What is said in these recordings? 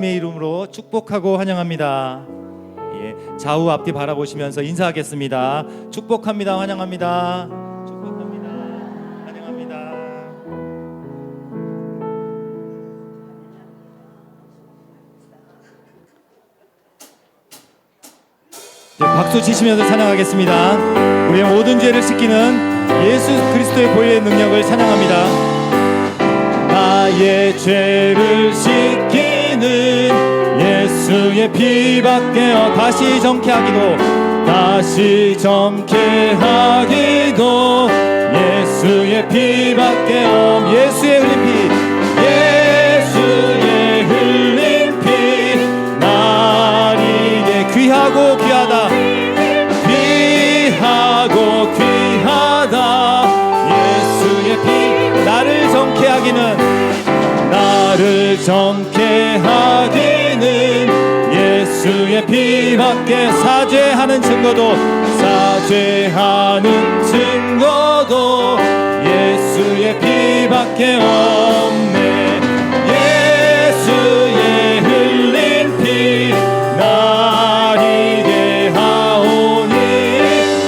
주님의 이름으로 축복하고 환영합니다. 좌우 앞뒤 바라보시면서 인사하겠습니다. 축복합니다. 환영합니다. 축복합니다. 환영합니다. 박수 치시면서 찬양하겠습니다. 우리의 모든 죄를 씻기는 예수 그리스도의 보혈의 능력을 찬양합니다. 나의 죄를 씻기는 예수의 피밖에 다시 정케 하기도 예수의 피밖에 예수의 흘린 피 나리게 귀하고 귀하다 예수의 피 나를 정케 하기는 예수의 피밖에 사죄하는 증거도 예수의 피밖에 없네. 예수의 흘린 피 나리게 하오니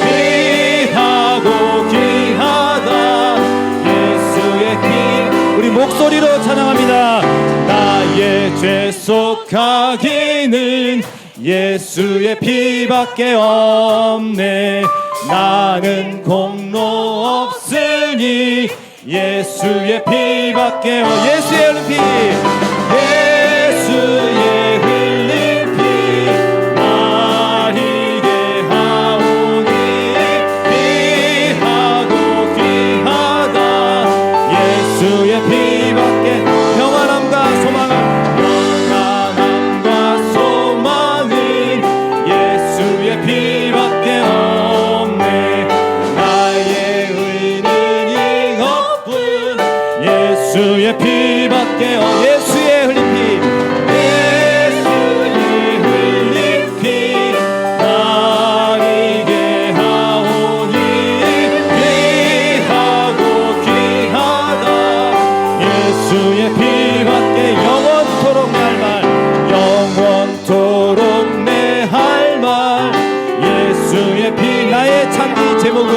귀하고 귀하다 예수의 피. 우리 목소리로 찬양합니다. 나의 죄 속하기는 예수의 피밖에 없네. 나는 공로 없으니 예수의 피밖에 예수의 흘린 피 예수의 흘린 피 나리게 하오니 귀하고 귀하다 예수의 피밖에 평안함과 소망은 예수의 피밖에 없네. 나의 의는 이것뿐 예수의 피밖에 예수의 흘린 피 나리게 하오니 귀하고 귀하다 예수의 피밖에 영원토록 내 할 말 예수의 피 나의 찬미 제목은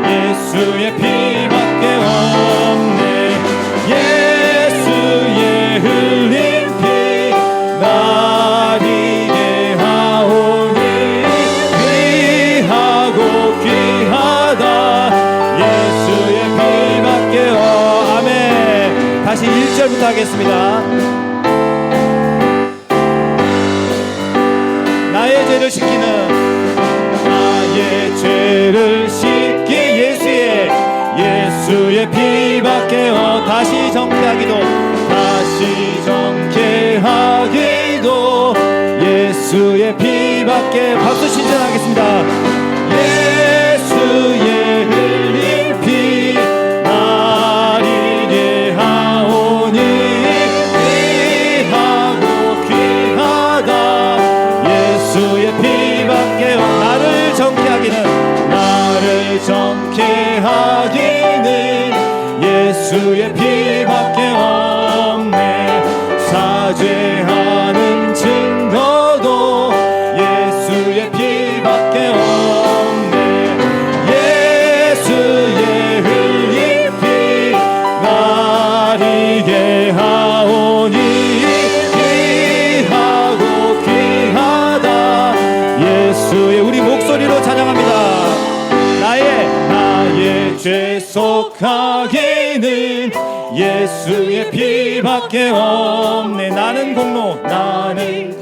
예수의 피밖에 없네. 예수의 흘린 피 나리게 하오니 귀하고 귀하다 예수의 피밖에 아멘. 다시 1절부터 하겠습니다. 나의 죄를 씻기 예수의 피밖에 다시 정케하기도 예수의 피밖에 박수 신전하겠습니다. 예수의 흘린 피 나리게 하오니 귀하고 귀하다 예수의 피밖에 나를 정케하기는 예수의 피밖에 없네. 사죄하는 증거도 예수의 피밖에 없네. 예수의 흘린 피 나리게 하오니 귀하고 귀하다 예수의 우리 목소리로 찬양합니다. 나의 죄 속하기는 예수의 피밖에 없네. 나는 공로 아멘.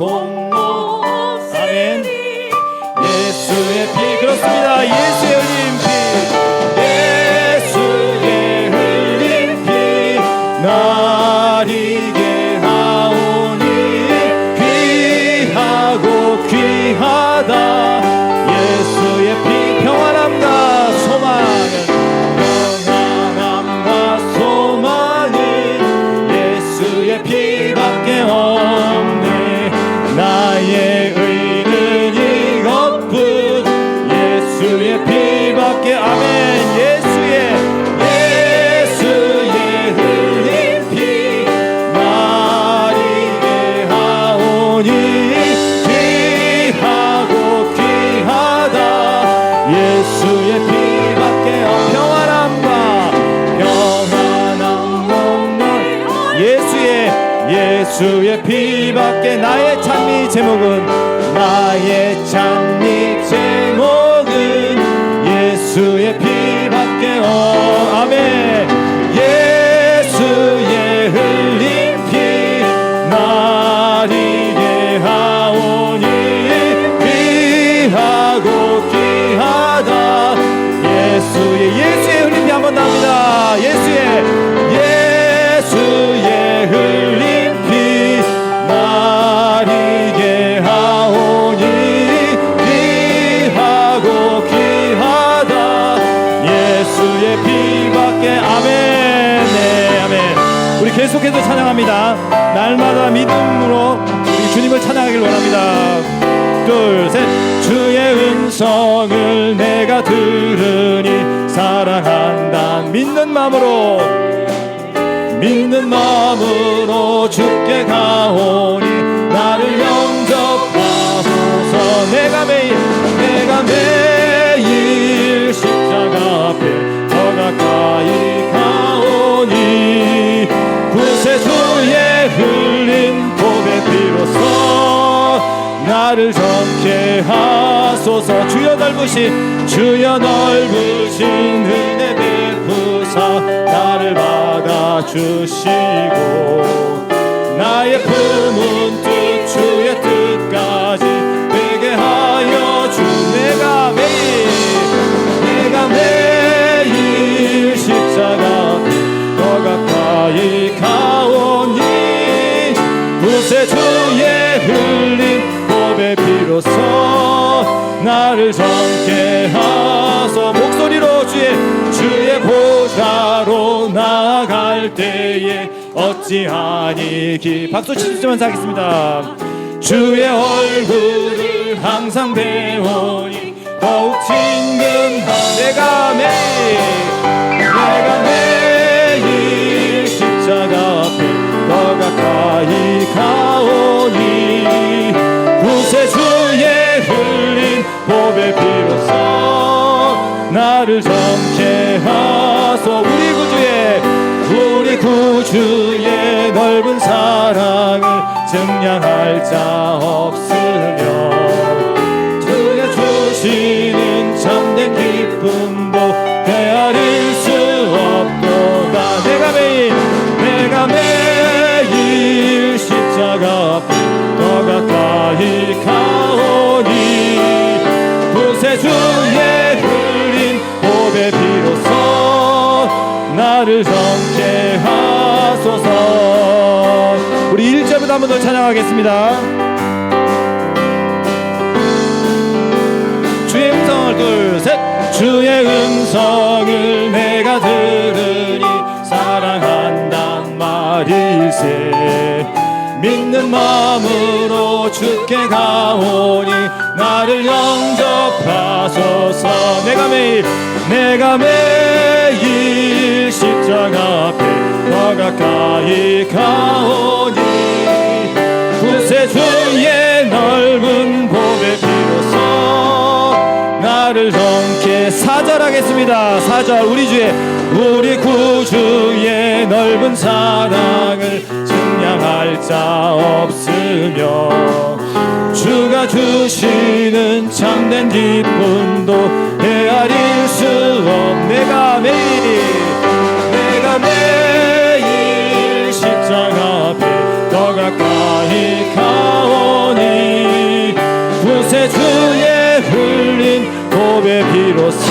예수의 피 그렇습니다. 예수의 흘린 피 나리게 하오니 귀하고 귀하다 예수의 피 평안함과 소망은 예수의 피밖에 없네. 나의 의는 이것뿐 예수의 피 예수의 피밖에 나의 찬미 제목은 나의 찬미 제목은 예수의 피밖에 아멘. 예수의 흘린 피 날 이게 하오니 귀하고 귀하다. 예수의 흘린 피 한번 나옵니다. 예수의 흘린 피 날 이게 하오니 귀하고 귀하다. 예수의 피밖에 아멘. 네, 아멘. 우리 계속해서 찬양합니다. 날마다 믿음으로 우리 주님을 찬양하길 원합니다. 둘, 셋. 주의 음성을 내가 들으니 사랑한다. 믿는 마음으로 주께 가오니 나를 영접하소서. 내가 매일 십자가 앞에 더 가까이 가오니 구세주의 흘린 보배 피로써 나를 정케 하소서. 주여 넓으신 은혜 베푸사 나를 받아주시고 나의 품은 뜻 주의 뜻까지 되게 하여 주. 내가 매일 십자가 더 가까이 가오니 구세주의 흘린 보배 피로써 나를 정케 하소. 목소리로 주의 보좌로 나아갈 때에 어찌하니 박수 치시면서 하겠습니다. 주의 얼굴을 항상 배우니 더욱 친근한 내가 매일 십자가 앞에 더 가까이 가오니 구세주의 흘린 보배 피로써 나를 정케 하소. 우리 구주의 넓은 사랑을 증량할 자 없으며 주가 주시는 참된 기쁨도 헤아릴 수 없도다. 내가 매일 십자가 앞에 더 가까이 가오니 구세주의 흘린 보배 피로써 나를 정케 하소서. 우리 1절부터 한 번 더 찬양하겠습니다. 주의 음성을 둘, 셋. 주의 음성을 내가 들으니 사랑한단 말일세. 믿는 마음으로 주께 가오니 나를 영접하소서. 내가 매일 십자가 앞에 더 가까이 가오니 구세주의 넓은 보배 피로써 나를 정케. 4절 하겠습니다. 4절. 우리 구주의 넓은 사랑을 증량할 자 없으며 주가 주시는 참된 기쁨도 헤아릴 수 없. 내가 매일 십자가 앞에 더 가까이 가오니 구세주의 흘린 보배 피로써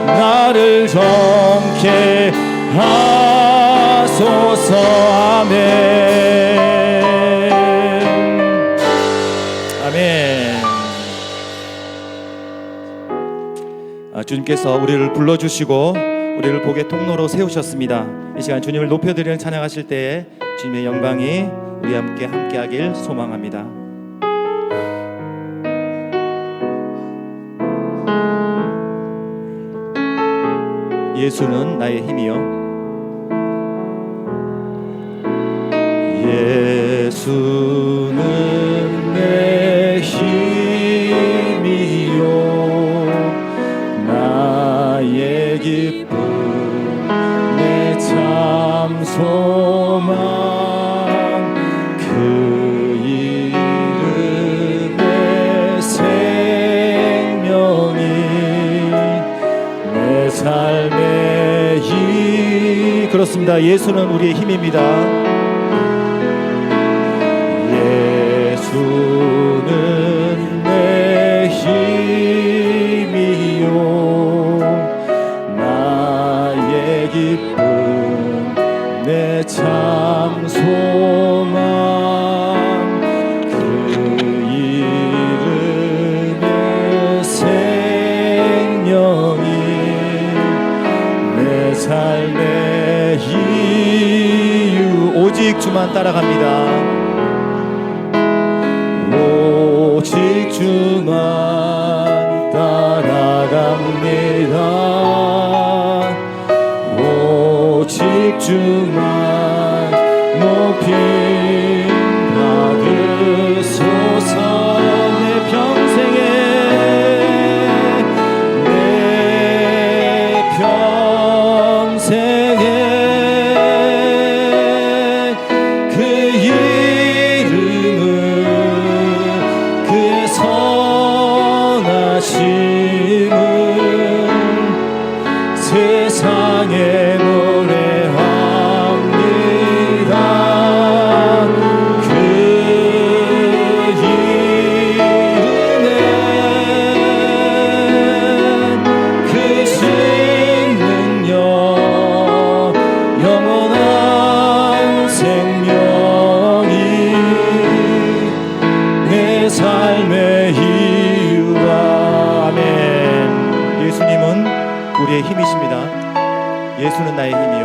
나를 정케 하소서. 아멘. 주님께서 우리를 불러주시고 우리를 복의 통로로 세우셨습니다. 이 시간 주님을 높여드리는 찬양하실 때에 주님의 영광이 우리 함께하길 소망합니다. 예수는 나의 힘이요 예수는 내 힘이요 나의 기쁨 내 참 소망 그렇습니다. 예수는 우리의 힘입니다. 예수는 내 힘이요 나의 기쁨 내 참 소망 그 이름의 생명이 내 삶의 이유 오직 주만 따라갑니다. 오직 주만 따라갑니다. 오직 주만 높임 받으소서. 내 평생에 내 평생에 그 이름은 그의 선하심은 세상에 노래합니다. 그 이름에 크신 능력 영원한 생명이 내 삶의 이유라. 아멘. 예수님은 우리의 힘이십니다. 예수는 나의 힘이요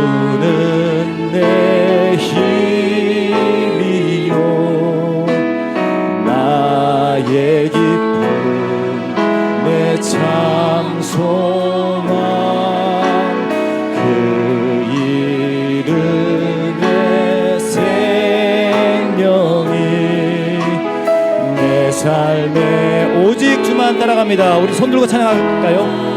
예수는 내 힘이요 나의 기쁨 내 참 소망 그 이름의 생명이 내 삶에 오직 주만 따라갑니다. 우리 손 들고 찬양할까요?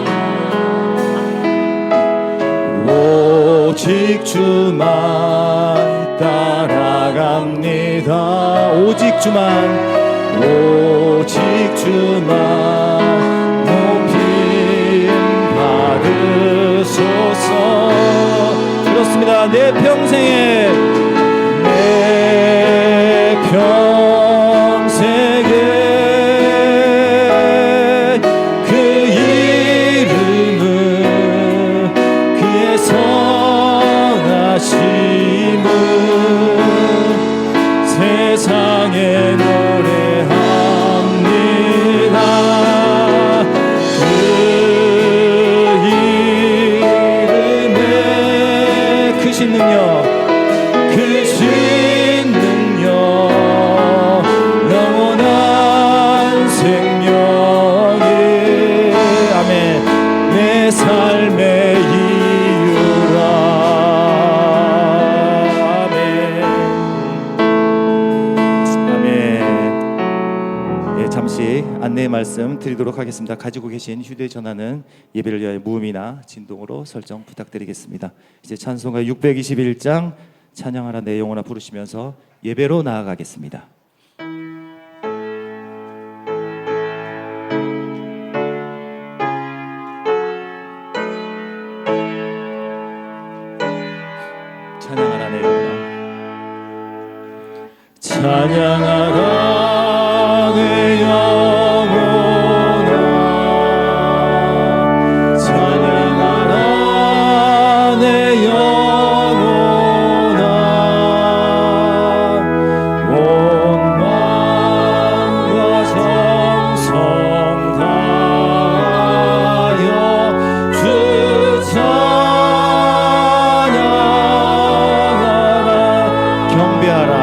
오직 주만 따라갑니다. 오직 주만 오직 주만 높임 받으소서. 그렇습니다. 내 평생에 내 평생에 그 이름은 그의 선하심은 세상에 노래합니다. 그 이름에 크신 능력 크신 능력 영원한 생명이 아멘 내 삶의 이유라. 아멘 아멘. 예, 잠시 안내의 말씀 드리도록 하겠습니다. 가지고 계신 휴대전화는 예배를 위하여 무음이나 진동으로 설정 부탁드리겠습니다. 이제 찬송가 621장 찬양하라 내 영혼아 부르시면서 예배로 나아가겠습니다. 찬양하라 내 영혼아 찬양하라 내 영혼아 찬양하라 내 영혼아 온 마음과 정성 다하여 주 찬양하라 경배하라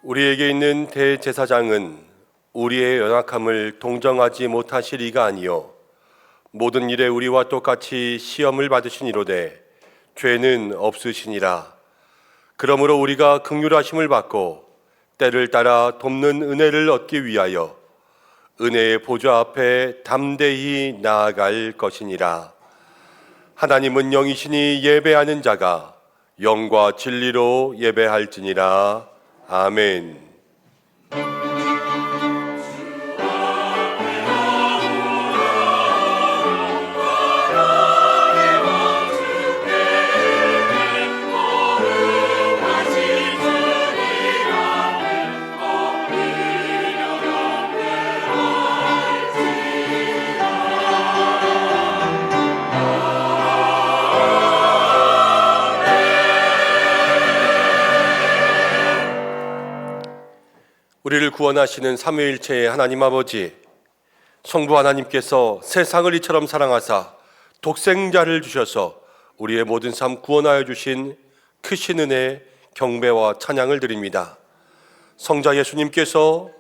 우리에게 있는 대제사장은 우리의 연약함을 동정하지 못하실 이가 아니요 모든 일에 우리와 똑같이 시험을 받으시니로되 죄는 없으시니라. 그러므로 우리가 긍휼하심을 받고 때를 따라 돕는 은혜를 얻기 위하여 은혜의 보좌 앞에 담대히 나아갈 것이니라. 하나님은 영이시니 예배하는 자가 영과 진리로 예배할지니라. 아멘. 우리를 구원하시는 삼위일체의 하나님 아버지, 성부 하나님께서 세상을 이처럼 사랑하사 독생자를 주셔서 우리의 모든 삶 구원하여 주신 크신 은혜 경배와 찬양을 드립니다. 성자 예수님께서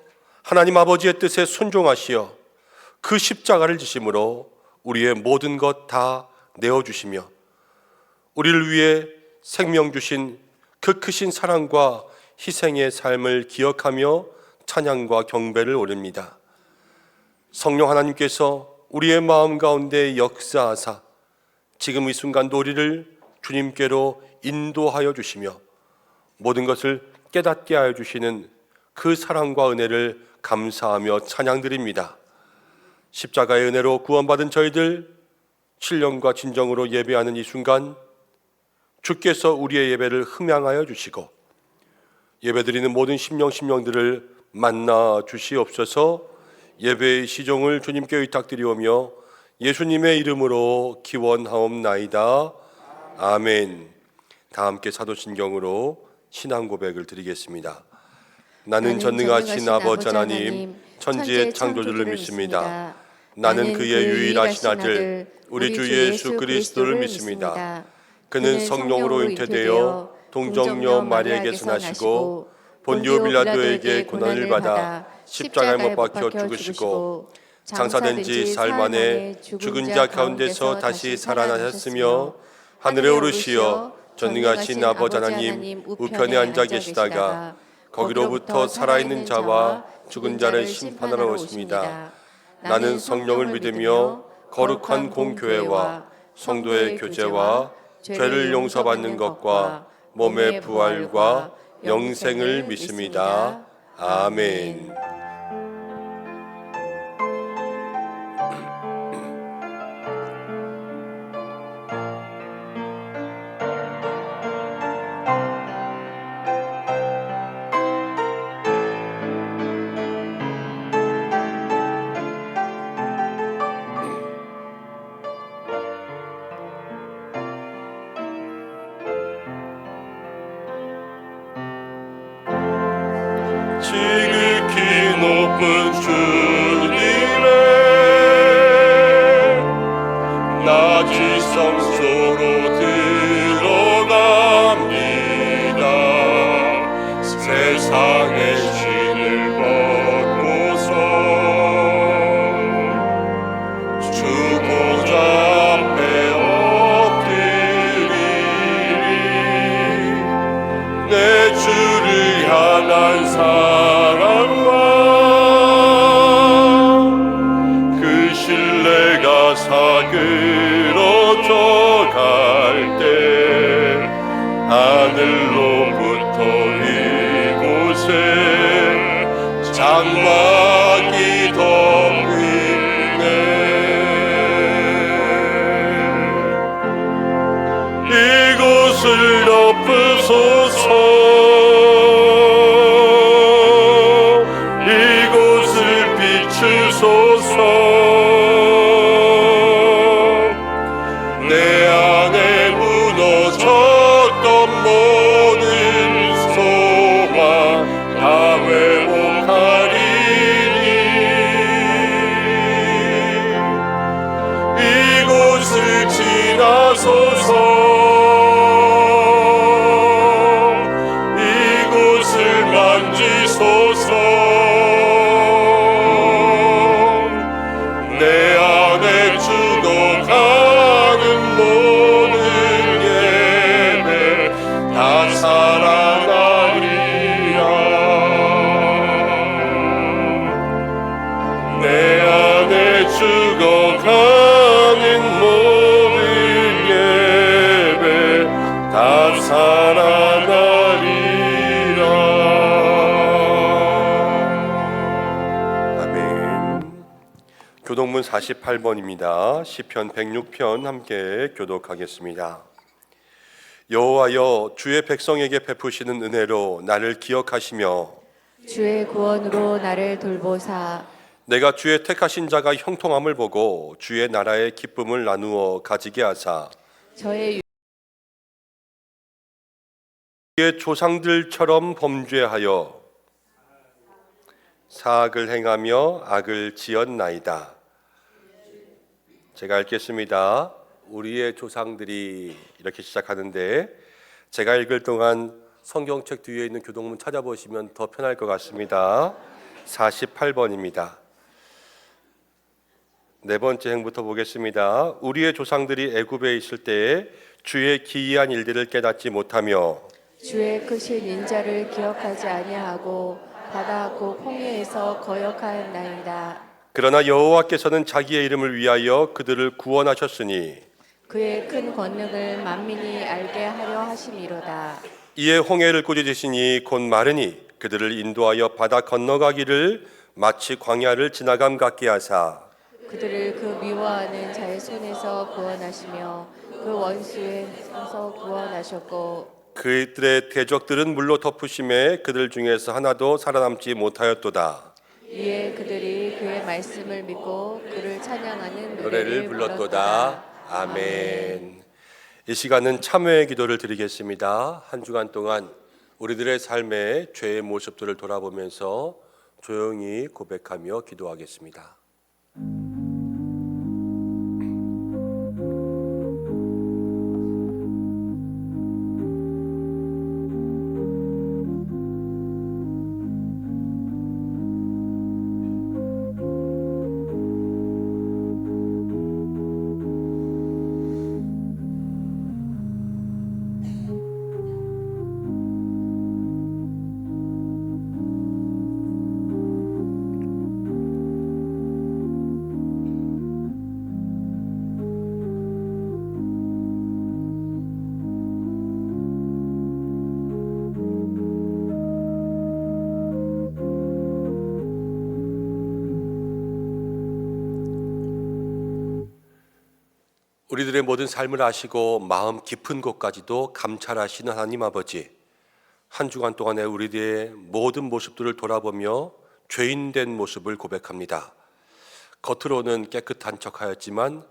하나님 아버지의 뜻에 순종하시어 그 십자가를 지심으로 우리의 모든 것 다 내어주시며 우리를 위해 생명 주신 그 크신 사랑과 희생의 삶을 기억하며 찬양과 경배를 올립니다. 성령 하나님께서 우리의 마음 가운데 역사하사 지금 이 순간도 우리를 주님께로 인도하여 주시며 모든 것을 깨닫게 하여 주시는 그 사랑과 은혜를 감사하며 찬양드립니다. 십자가의 은혜로 구원받은 저희들 신령과 진정으로 예배하는 이 순간 주께서 우리의 예배를 흠양하여 주시고 예배드리는 모든 심령들을 만나 주시옵소서. 예배의 시종을 주님께 의탁드리오며 예수님의 이름으로 기원하옵나이다. 아멘. 다 함께 사도신경으로 신앙 고백을 드리겠습니다. 나는 전능하신 아버지 하나님 천지의 창조주를 믿습니다. 나는 그의 유일하신 아들 우리 주 예수 그리스도를 믿습니다. 그는 성령으로 잉태되어 동정녀 마리아에게서 나시고 본디오 빌라도에게 고난을 받아 십자가에 못 박혀 죽으시고 장사된 지 사흘 만에 죽은 자 가운데서 다시 살아나셨으며 하늘에 오르시어 전능하신 아버지 하나님 우편에 앉아 계시다가 거기로부터 살아있는 자와 죽은 자를 심판하러 오십니다. 나는 성령을 믿으며 거룩한 공교회와 성도의 교제와 죄를 용서받는 것과 몸의 부활과 영생을 믿습니다. 아멘. 지극히 높은 주님의 낮은 성소로 들어갑니다. 세상의 신을 벗고서 주 보좌 앞에 엎드리니 내 주를 향한 사랑과 그 신뢰가 사그러져 갈 때 하늘로부터 이곳에 장막이 덮이네. 이곳을 덮으소서. 내 안에 무너졌던 모든 소망 다 회복하리니 이곳을 지나소서. 이곳을 만지 교동문 48번입니다. 시편 106편 함께 교독하겠습니다. 여호와여, 주의 백성에게 베푸시는 은혜로 나를 기억하시며 주의 구원으로 나를 돌보사. 내가 주의 택하신 자가 형통함을 보고 주의 나라의 기쁨을 나누어 가지게 하사 저의 우리의 조상들처럼 범죄하여 사악을 행하며 악을 지었나이다. 제가 읽겠습니다. 우리의 조상들이 이렇게 시작하는데, 제가 읽을 동안 성경책 뒤에 있는 교동문 찾아보시면 더 편할 것 같습니다. 48번입니다. 네 번째 행부터 보겠습니다. 우리의 조상들이 애굽에 있을 때에 주의 기이한 일들을 깨닫지 못하며 주의 크신 인자를 기억하지 아니하고 바다 곧 홍해에서 거역하였나이다. 그러나 여호와께서는 자기의 이름을 위하여 그들을 구원하셨으니 그의 큰 권능을 만민이 알게 하려 하심이로다. 이에 홍해를 꾸짖으시니 곧 마르니 그들을 인도하여 바다 건너가기를 마치 광야를 지나감 같게 하사 그들을 그 미워하는 자의 손에서 구원하시며 그 원수에서 구원하셨고 그들의 대적들은 물로 덮으심에 그들 중에서 하나도 살아남지 못하였도다. 이에 그들이 그의 말씀을 믿고 그를 찬양하는 노래를 불렀도다. 아멘. 이 시간은 참회의 기도를 드리겠습니다. 한 주간 동안 우리들의 삶의 죄의 모습들을 돌아보면서 조용히 고백하며 기도하겠습니다. 우리들의 모든 삶을 아시고 마음 깊은 곳까지도 감찰하시는 하나님 아버지, 한 주간 동안에 우리들의 모든 모습들을 돌아보며 죄인된 모습을 고백합니다. 겉으로는 깨끗한 척하였지만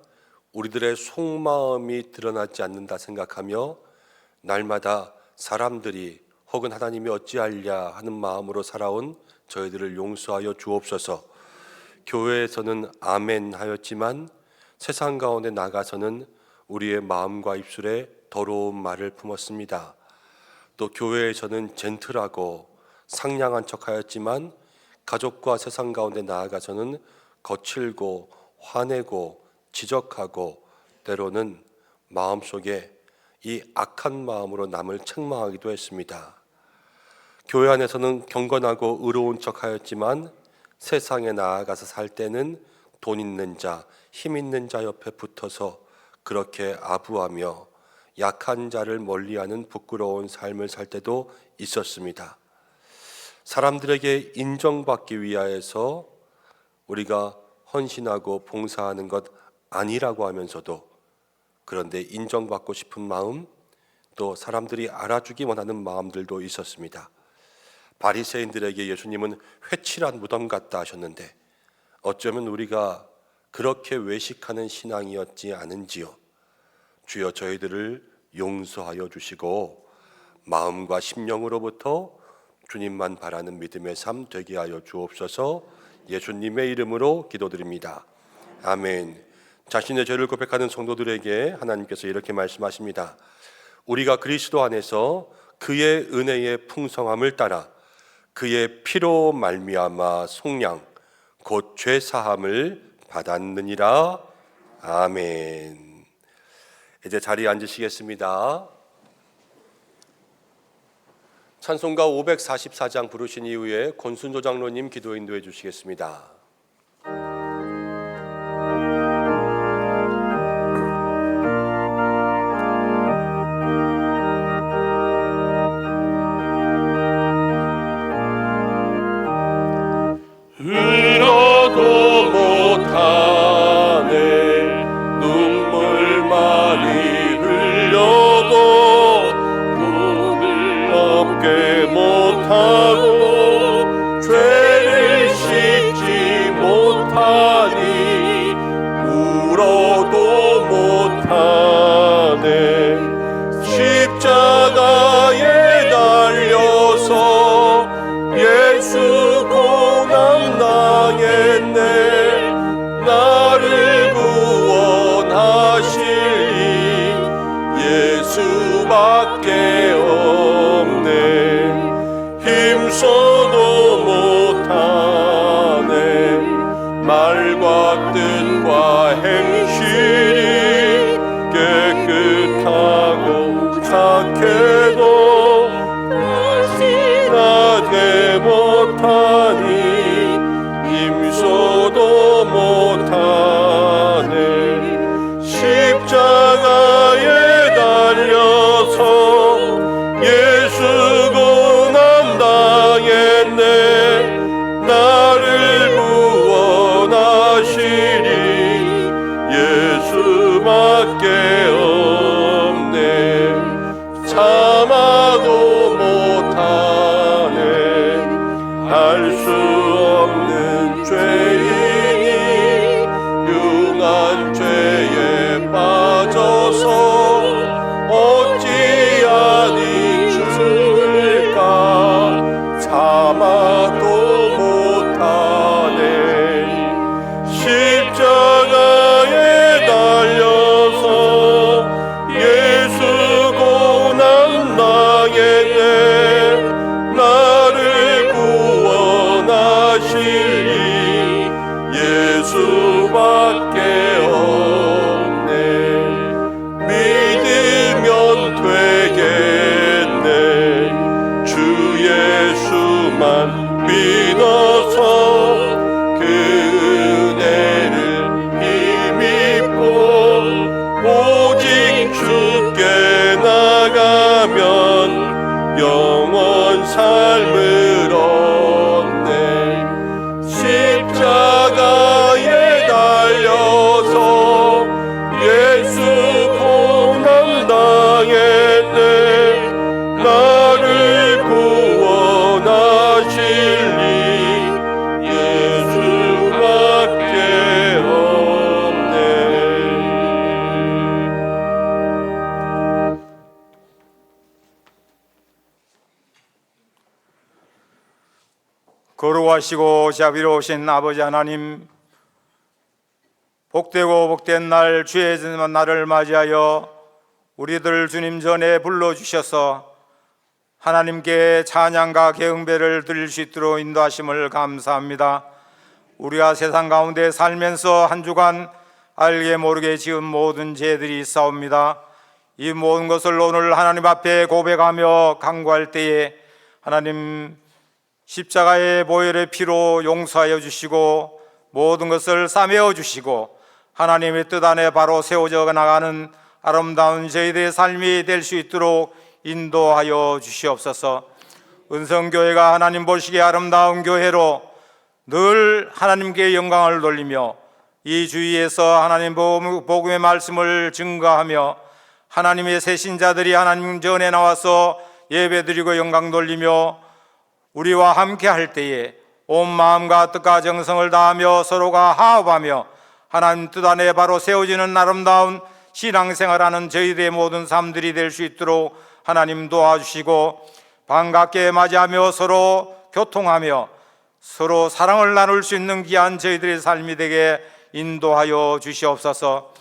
우리들의 속마음이 드러나지 않는다 생각하며 날마다 사람들이 혹은 하나님이 어찌하랴 하는 마음으로 살아온 저희들을 용서하여 주옵소서. 교회에서는 아멘 하였지만 세상 가운데 나가서는 우리의 마음과 입술에 더러운 말을 품었습니다. 또 교회에서는 젠틀하고 상냥한 척하였지만 가족과 세상 가운데 나아가서는 거칠고 화내고 지적하고 때로는 마음속에 이 악한 마음으로 남을 책망하기도 했습니다. 교회 안에서는 경건하고 의로운 척하였지만 세상에 나아가서 살 때는 돈 있는 자, 힘 있는 자 옆에 붙어서 그렇게 아부하며 약한 자를 멀리하는 부끄러운 삶을 살 때도 있었습니다. 사람들에게 인정받기 위하여서 우리가 헌신하고 봉사하는 것 아니라고 하면서도 그런데 인정받고 싶은 마음, 또 사람들이 알아주기 원하는 마음들도 있었습니다. 바리새인들에게 예수님은 회칠한 무덤 같다 하셨는데 어쩌면 우리가 그렇게 외식하는 신앙이었지 않은지요. 주여 저희들을 용서하여 주시고 마음과 심령으로부터 주님만 바라는 믿음의 삶 되게 하여 주옵소서. 예수님의 이름으로 기도드립니다. 아멘. 자신의 죄를 고백하는 성도들에게 하나님께서 이렇게 말씀하십니다. 우리가 그리스도 안에서 그의 은혜의 풍성함을 따라 그의 피로 말미암아 속량 곧 죄사함을 받았느니라. 아멘. 이제 자리에 앉으시겠습니다. 찬송가 544장 부르신 이후에 권순조 장로님 기도 인도해 주시겠습니다. 잃어도 못한 못하네. 말과 뜻과 행실이 깨끗하고 착해도 나게 못하니 임소도 못하네. 십자가에 달려서 예수 고난 당했네. 나를 구원하시니 예수밖에 없네. 참아도 못하네. 알 수 없는 죄인이 흉한 죄에 빠져서 어찌하니 죽을까. 참아도 못하네. 십자가에 달려서 예수 고난 당했네. 나를 구원하시니 예수밖에 없네. 믿으면 되겠네. 주 예수만 믿어서 그 은혜를 힘입고 오직 주께 나가면 영원 삶을 얻네. 십자가에 달려서 예수 고난 당했네. 나를 구원하시니 예수밖에 없네. 거룩하시고 자비로우신 아버지 하나님, 복되고 복된 날 주의 날을 맞이하여 우리들 주님 전에 불러주셔서 하나님께 찬양과 경배를 드릴 수 있도록 인도하심을 감사합니다. 우리가 세상 가운데 살면서 한 주간 알게 모르게 지은 모든 죄들이 있사옵니다. 이 모든 것을 오늘 하나님 앞에 고백하며 간구할 때에 하나님 십자가의 보혈의 피로 용서하여 주시고 모든 것을 싸매어 주시고 하나님의 뜻 안에 바로 세워져 나가는 아름다운 저희들의 삶이 될 수 있도록 인도하여 주시옵소서. 은성교회가 하나님 보시기에 아름다운 교회로 늘 하나님께 영광을 돌리며 이 주위에서 하나님 복음의 말씀을 증거하며 하나님의 새 신자들이 하나님 전에 나와서 예배드리고 영광 돌리며 우리와 함께 할 때에 온 마음과 뜻과 정성을 다하며 서로가 화합하며 하나님 뜻 안에 바로 세워지는 아름다운 신앙생활하는 저희들의 모든 삶들이 될 수 있도록 하나님 도와주시고 반갑게 맞이하며 서로 교통하며 서로 사랑을 나눌 수 있는 귀한 저희들의 삶이 되게 인도하여 주시옵소서.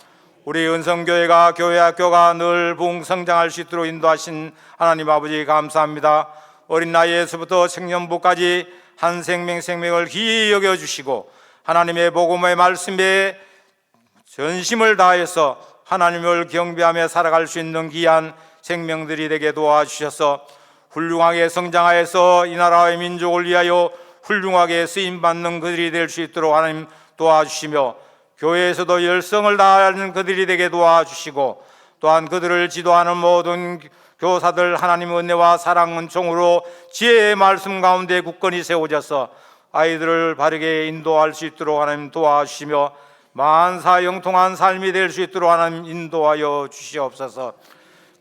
우리 은성교회가 교회학교가 늘 부흥성장할 수 있도록 인도하신 하나님 아버지 감사합니다. 어린 나이에서부터 청년부까지 한 생명을 귀히 여겨주시고 하나님의 복음의 말씀에 전심을 다해서 하나님을 경배하며 살아갈 수 있는 귀한 생명들이 되게 도와주셔서 훌륭하게 성장하여서 이 나라의 민족을 위하여 훌륭하게 쓰임받는 그들이 될 수 있도록 하나님 도와주시며 교회에서도 열성을 다하는 그들이 되게 도와주시고 또한 그들을 지도하는 모든 교사들 하나님의 은혜와 사랑 은총으로 지혜의 말씀 가운데 굳건히 세워져서 아이들을 바르게 인도할 수 있도록 하나님 도와주시며 만사 영통한 삶이 될 수 있도록 하나님 인도하여 주시옵소서.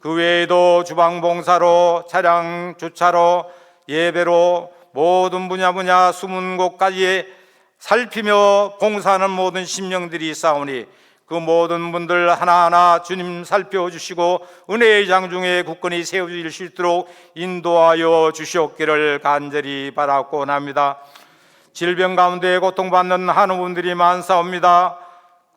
그 외에도 주방봉사로 차량 주차로 예배로 모든 분야 숨은 곳까지 살피며 봉사하는 모든 심령들이 있사오니 그 모든 분들 하나하나 주님 살펴주시고 은혜의 장중에 굳건히 세워질 수 있도록 인도하여 주시옵기를 간절히 바라고 합니다. 질병 가운데 고통받는 한우분들이 많사옵니다.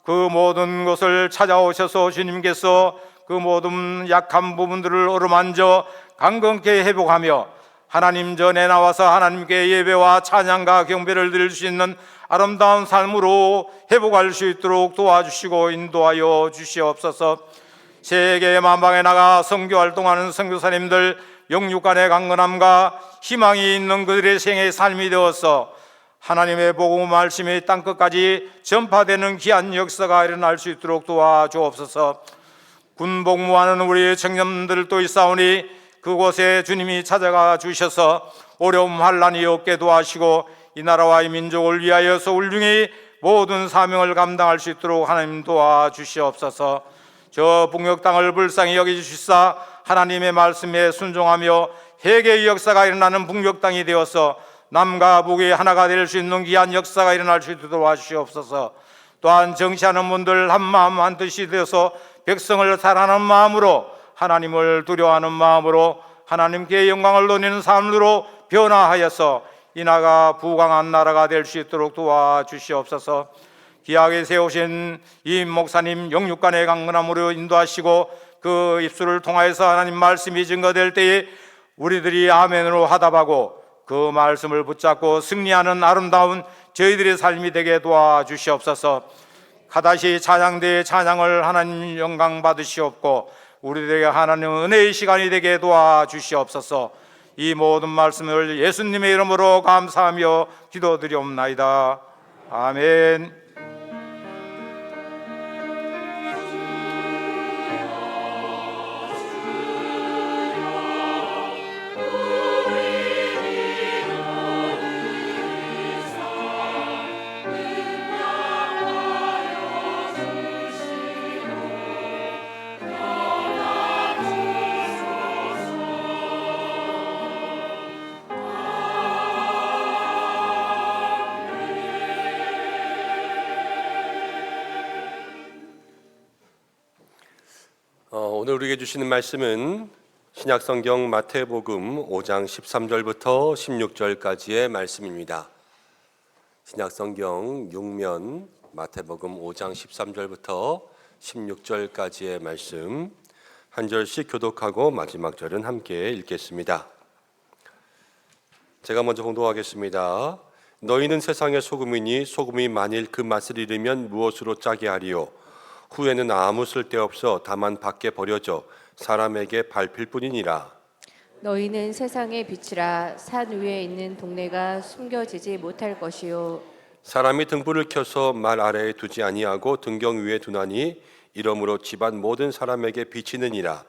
그 모든 것을 찾아오셔서 주님께서 그 모든 약한 부분들을 어루만져 강건케 회복하며 하나님 전에 나와서 하나님께 예배와 찬양과 경배를 드릴 수 있는 아름다운 삶으로 회복할 수 있도록 도와주시고 인도하여 주시옵소서. 세계 만방에 나가 선교 활동하는 선교사님들 영육간의 강건함과 희망이 있는 그들의 생애의 삶이 되어서 하나님의 복음 말씀이 땅끝까지 전파되는 귀한 역사가 일어날 수 있도록 도와주옵소서. 군복무하는 우리 청년들도 있사오니 그곳에 주님이 찾아가 주셔서 어려움 환난이 없게 도와시고 이 나라와 이 민족을 위하여 소울중히 모든 사명을 감당할 수 있도록 하나님 도와주시옵소서. 저 북녘 땅을 불쌍히 여기주시사 하나님의 말씀에 순종하며 회개의 역사가 일어나는 북녘 땅이 되어서 남과 북이 하나가 될 수 있는 귀한 역사가 일어날 수 있도록 도와주시옵소서. 또한 정치하는 분들 한마음 한뜻이 되어서 백성을 사랑하는 마음으로 하나님을 두려워하는 마음으로 하나님께 영광을 돌리는 삶으로 변화하여서 이 나라가 부강한 나라가 될 수 있도록 도와주시옵소서. 귀하게 세우신 이 목사님 영육간의 강건함으로 인도하시고 그 입술을 통하여서 하나님 말씀이 증거될 때에 우리들이 아멘으로 화답하고 그 말씀을 붙잡고 승리하는 아름다운 저희들의 삶이 되게 도와주시옵소서. 가다시 찬양대의 찬양을 하나님 영광 받으시옵고 우리들에게 하나님 은혜의 시간이 되게 도와주시옵소서. 이 모든 말씀을 예수님의 이름으로 감사하며 기도드리옵나이다. 아멘. 오늘 우리에게 주시는 말씀은 신약성경 마태복음 5장 13절부터 16절까지의 말씀입니다. 신약성경 6면 마태복음 5장 13절부터 16절까지의 말씀 한 절씩 교독하고 마지막 절은 함께 읽겠습니다. 제가 먼저 봉독하겠습니다. 너희는 세상의 소금이니 소금이 만일 그 맛을 잃으면 무엇으로 짜게 하리요? 후에는 아무 쓸데없어 다만 밖에 버려져 사람에게 밟힐 뿐이니라. 너희는 세상의 빛이라. 산 위에 있는 동네가 숨겨지지 못할 것이요. 사람이 등불을 켜서 말 아래에 두지 아니하고 등경 위에 두나니 이러므로 집안 모든 사람에게 비치느니라.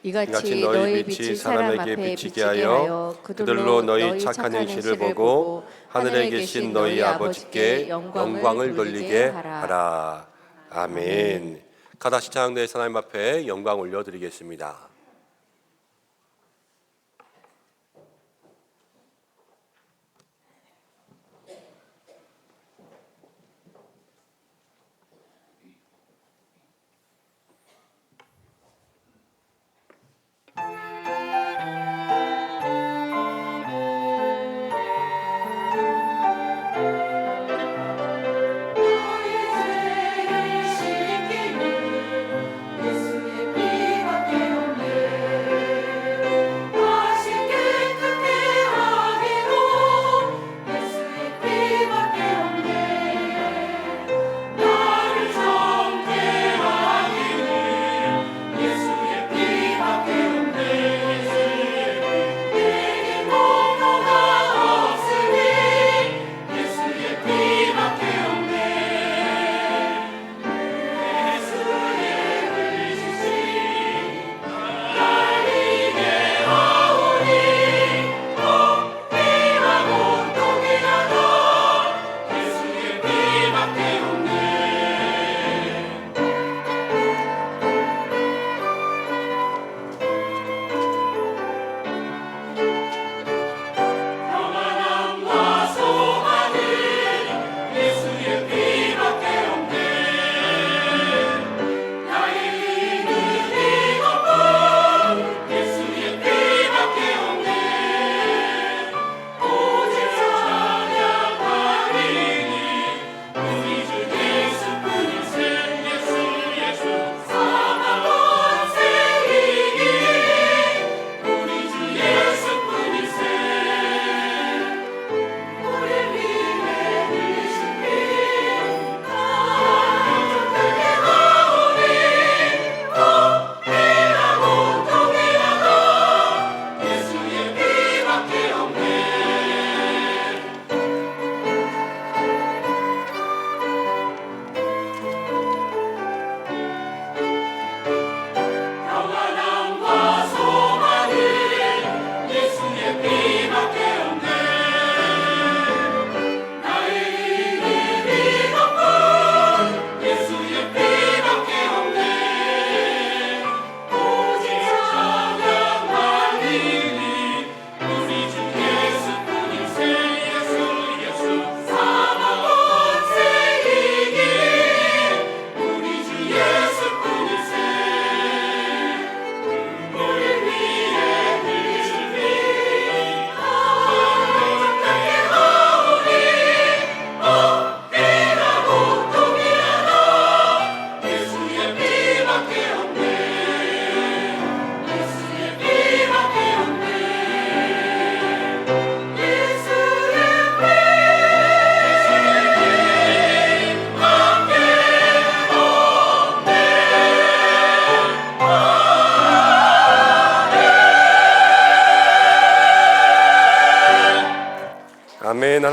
이같이 너희 빛이 사람 앞에 비치게 하여 그들로 너희 착한 행실을 보고 하늘에 계신 너희 아버지께 영광을 돌리게 하라. 아멘. 가다시 찬양대에서 하나님 앞에 영광 올려드리겠습니다. 예수의 피밖에 없네.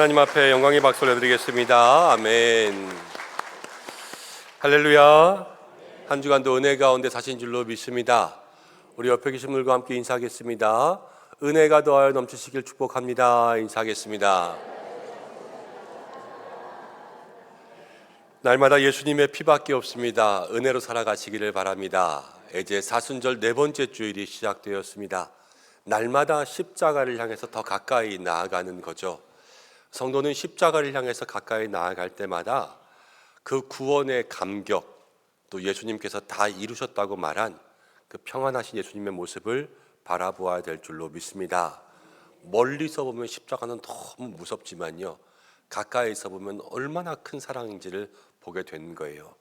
하나님 앞에 영광의 박수 올려드리겠습니다. 아멘. 할렐루야. 한 주간도 은혜 가운데 사신 줄로 믿습니다. 우리 옆에 계신 분들과 함께 인사하겠습니다. 은혜가 더하여 넘치시길 축복합니다. 인사하겠습니다. 날마다 예수님의 피밖에 없습니다. 은혜로 살아가시기를 바랍니다. 이제 사순절 네 번째 주일이 시작되었습니다. 날마다 십자가를 향해서 더 가까이 나아가는 거죠. 성도는 십자가를 향해서 가까이 나아갈 때마다 그 구원의 감격, 또 예수님께서 다 이루셨다고 말한 그 평안하신 예수님의 모습을 바라보아야 될 줄로 믿습니다. 멀리서 보면 십자가는 너무 무섭지만요, 가까이서 보면 얼마나 큰 사랑인지를 보게 되는 거예요.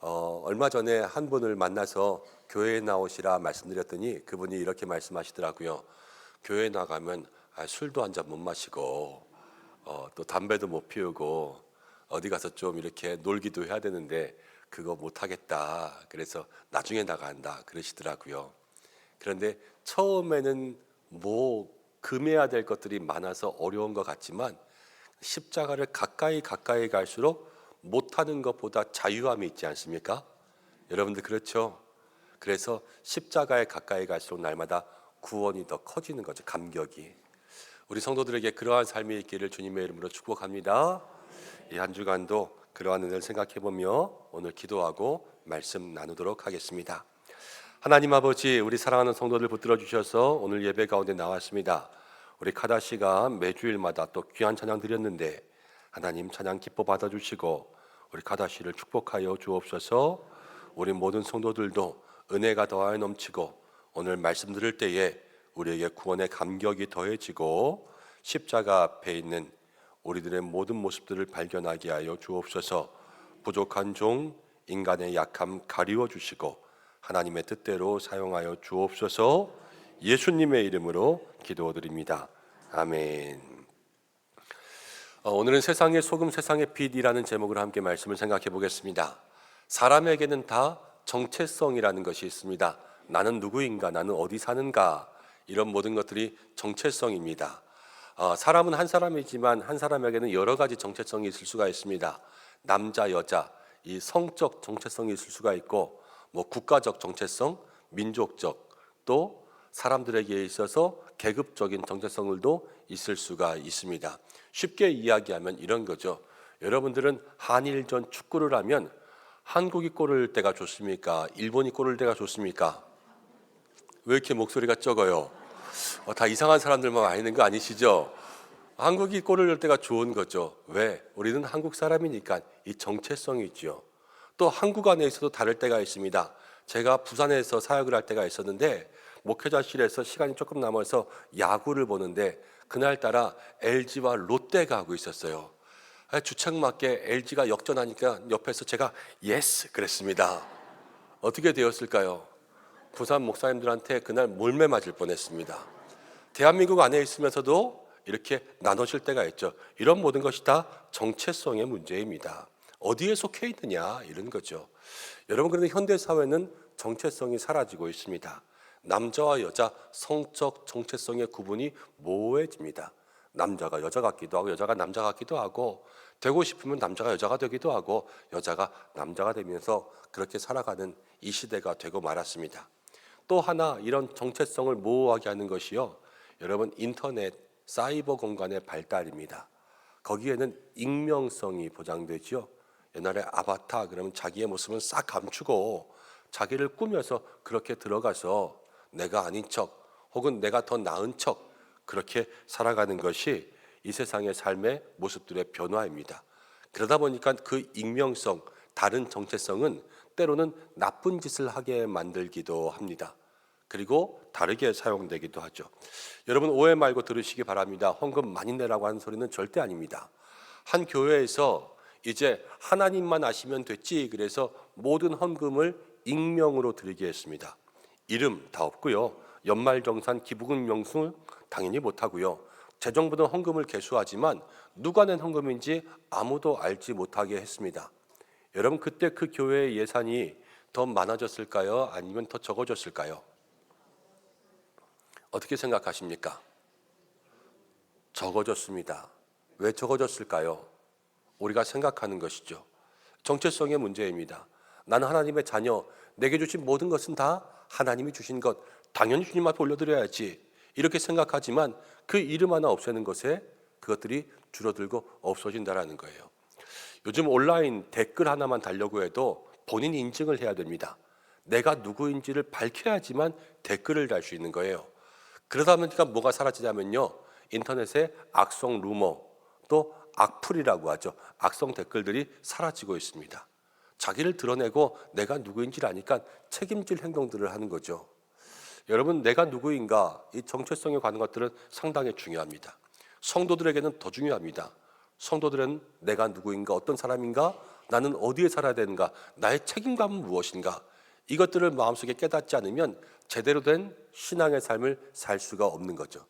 얼마 전에 한 분을 만나서 교회에 나오시라 말씀드렸더니 그분이 이렇게 말씀하시더라고요. 교회에 나가면 술도 한 잔 못 마시고 또 담배도 못 피우고 어디 가서 좀 이렇게 놀기도 해야 되는데 그거 못 하겠다. 그래서 나중에 나간다 그러시더라고요. 그런데 처음에는 뭐 금해야 될 것들이 많아서 어려운 것 같지만 십자가를 가까이 갈수록 못하는 것보다 자유함이 있지 않습니까? 여러분들 그렇죠? 그래서 십자가에 가까이 갈수록 날마다 구원이 더 커지는 거죠. 감격이. 우리 성도들에게 그러한 삶이 있기를 주님의 이름으로 축복합니다. 이 한 주간도 그러한 은혜를 생각해보며 오늘 기도하고 말씀 나누도록 하겠습니다. 하나님 아버지, 우리 사랑하는 성도들 붙들어 주셔서 오늘 예배 가운데 나왔습니다. 우리 카다시가 매주일마다 또 귀한 찬양 드렸는데 하나님 찬양 기뻐 받아주시고 우리 카다시를 축복하여 주옵소서. 우리 모든 성도들도 은혜가 더하여 넘치고 오늘 말씀 들을 때에 우리에게 구원의 감격이 더해지고 십자가 앞에 있는 우리들의 모든 모습들을 발견하게 하여 주옵소서. 부족한 종, 인간의 약함 가리워 주시고 하나님의 뜻대로 사용하여 주옵소서. 예수님의 이름으로 기도드립니다. 아멘. 오늘은 세상의 소금, 세상의 빛이라는 제목으로 함께 말씀을 생각해 보겠습니다. 사람에게는 다 정체성이라는 것이 있습니다. 나는 누구인가, 나는 어디 사는가, 이런 모든 것들이 정체성입니다. 사람은 한 사람이지만 한 사람에게는 여러 가지 정체성이 있을 수가 있습니다. 남자, 여자, 이 성적 정체성이 있을 수가 있고, 뭐 국가적 정체성, 민족적, 또 사람들에게 있어서 계급적인 정체성들도 있을 수가 있습니다. 쉽게 이야기하면 이런 거죠. 여러분들은 한일전 축구를 하면 한국이 골을 때가 좋습니까? 일본이 골을 때가 좋습니까? 왜 이렇게 목소리가 적어요? 다 이상한 사람들만 와 있는 거 아니시죠? 한국이 골을 넣을 때가 좋은 거죠. 왜? 우리는 한국 사람이니까 이 정체성이 있죠. 또 한국 안에 있어도 다를 때가 있습니다. 제가 부산에서 사역을 할 때가 있었는데 목회자실에서 시간이 조금 남아서 야구를 보는데 그날따라 LG와 롯데가 하고 있었어요. 주책맞게 LG가 역전하니까 옆에서 제가 예스 그랬습니다. 어떻게 되었을까요? 부산 목사님들한테 그날 몰매 맞을 뻔했습니다. 대한민국 안에 있으면서도 이렇게 나눠질 때가 있죠. 이런 모든 것이 다 정체성의 문제입니다. 어디에 속해 있느냐 이런 거죠. 여러분, 그런데 현대 사회는 정체성이 사라지고 있습니다. 남자와 여자 성적 정체성의 구분이 모호해집니다. 남자가 여자 같기도 하고 여자가 남자 같기도 하고, 되고 싶으면 남자가 여자가 되기도 하고 여자가 남자가 되면서 그렇게 살아가는 이 시대가 되고 말았습니다. 또 하나 이런 정체성을 모호하게 하는 것이요, 여러분, 인터넷, 사이버 공간의 발달입니다. 거기에는 익명성이 보장되지요. 옛날에 아바타 그러면 자기의 모습은 싹 감추고 자기를 꾸며서 그렇게 들어가서 내가 아닌 척 혹은 내가 더 나은 척 그렇게 살아가는 것이 이 세상의 삶의 모습들의 변화입니다. 그러다 보니까 그 익명성, 다른 정체성은 때로는 나쁜 짓을 하게 만들기도 합니다. 그리고 다르게 사용되기도 하죠. 여러분, 오해 말고 들으시기 바랍니다. 헌금 많이 내라고 하는 소리는 절대 아닙니다. 한 교회에서 이제 하나님만 아시면 됐지, 그래서 모든 헌금을 익명으로 드리게 했습니다. 이름 다 없고요. 연말정산 기부금 명승 당연히 못하고요. 재정부는 헌금을 개수하지만 누가 낸 헌금인지 아무도 알지 못하게 했습니다. 여러분, 그때 그 교회의 예산이 더 많아졌을까요? 아니면 더 적어졌을까요? 어떻게 생각하십니까? 적어졌습니다. 왜 적어졌을까요? 우리가 생각하는 것이죠. 정체성의 문제입니다. 나는 하나님의 자녀, 내게 주신 모든 것은 다 하나님이 주신 것, 당연히 주님 앞에 올려드려야지, 이렇게 생각하지만 그 이름 하나 없애는 것에 그것들이 줄어들고 없어진다라는 거예요. 요즘 온라인 댓글 하나만 달려고 해도 본인 인증을 해야 됩니다. 내가 누구인지를 밝혀야지만 댓글을 달 수 있는 거예요. 그러다 보니까 뭐가 사라지냐면요, 인터넷에 악성 루머, 또 악플이라고 하죠. 악성 댓글들이 사라지고 있습니다. 자기를 드러내고 내가 누구인지를 아니까 책임질 행동들을 하는 거죠. 여러분, 내가 누구인가, 이 정체성에 관한 것들은 상당히 중요합니다. 성도들에게는 더 중요합니다. 성도들은 내가 누구인가, 어떤 사람인가, 나는 어디에 살아야 되는가, 나의 책임감은 무엇인가, 이것들을 마음속에 깨닫지 않으면 제대로 된 신앙의 삶을 살 수가 없는 거죠.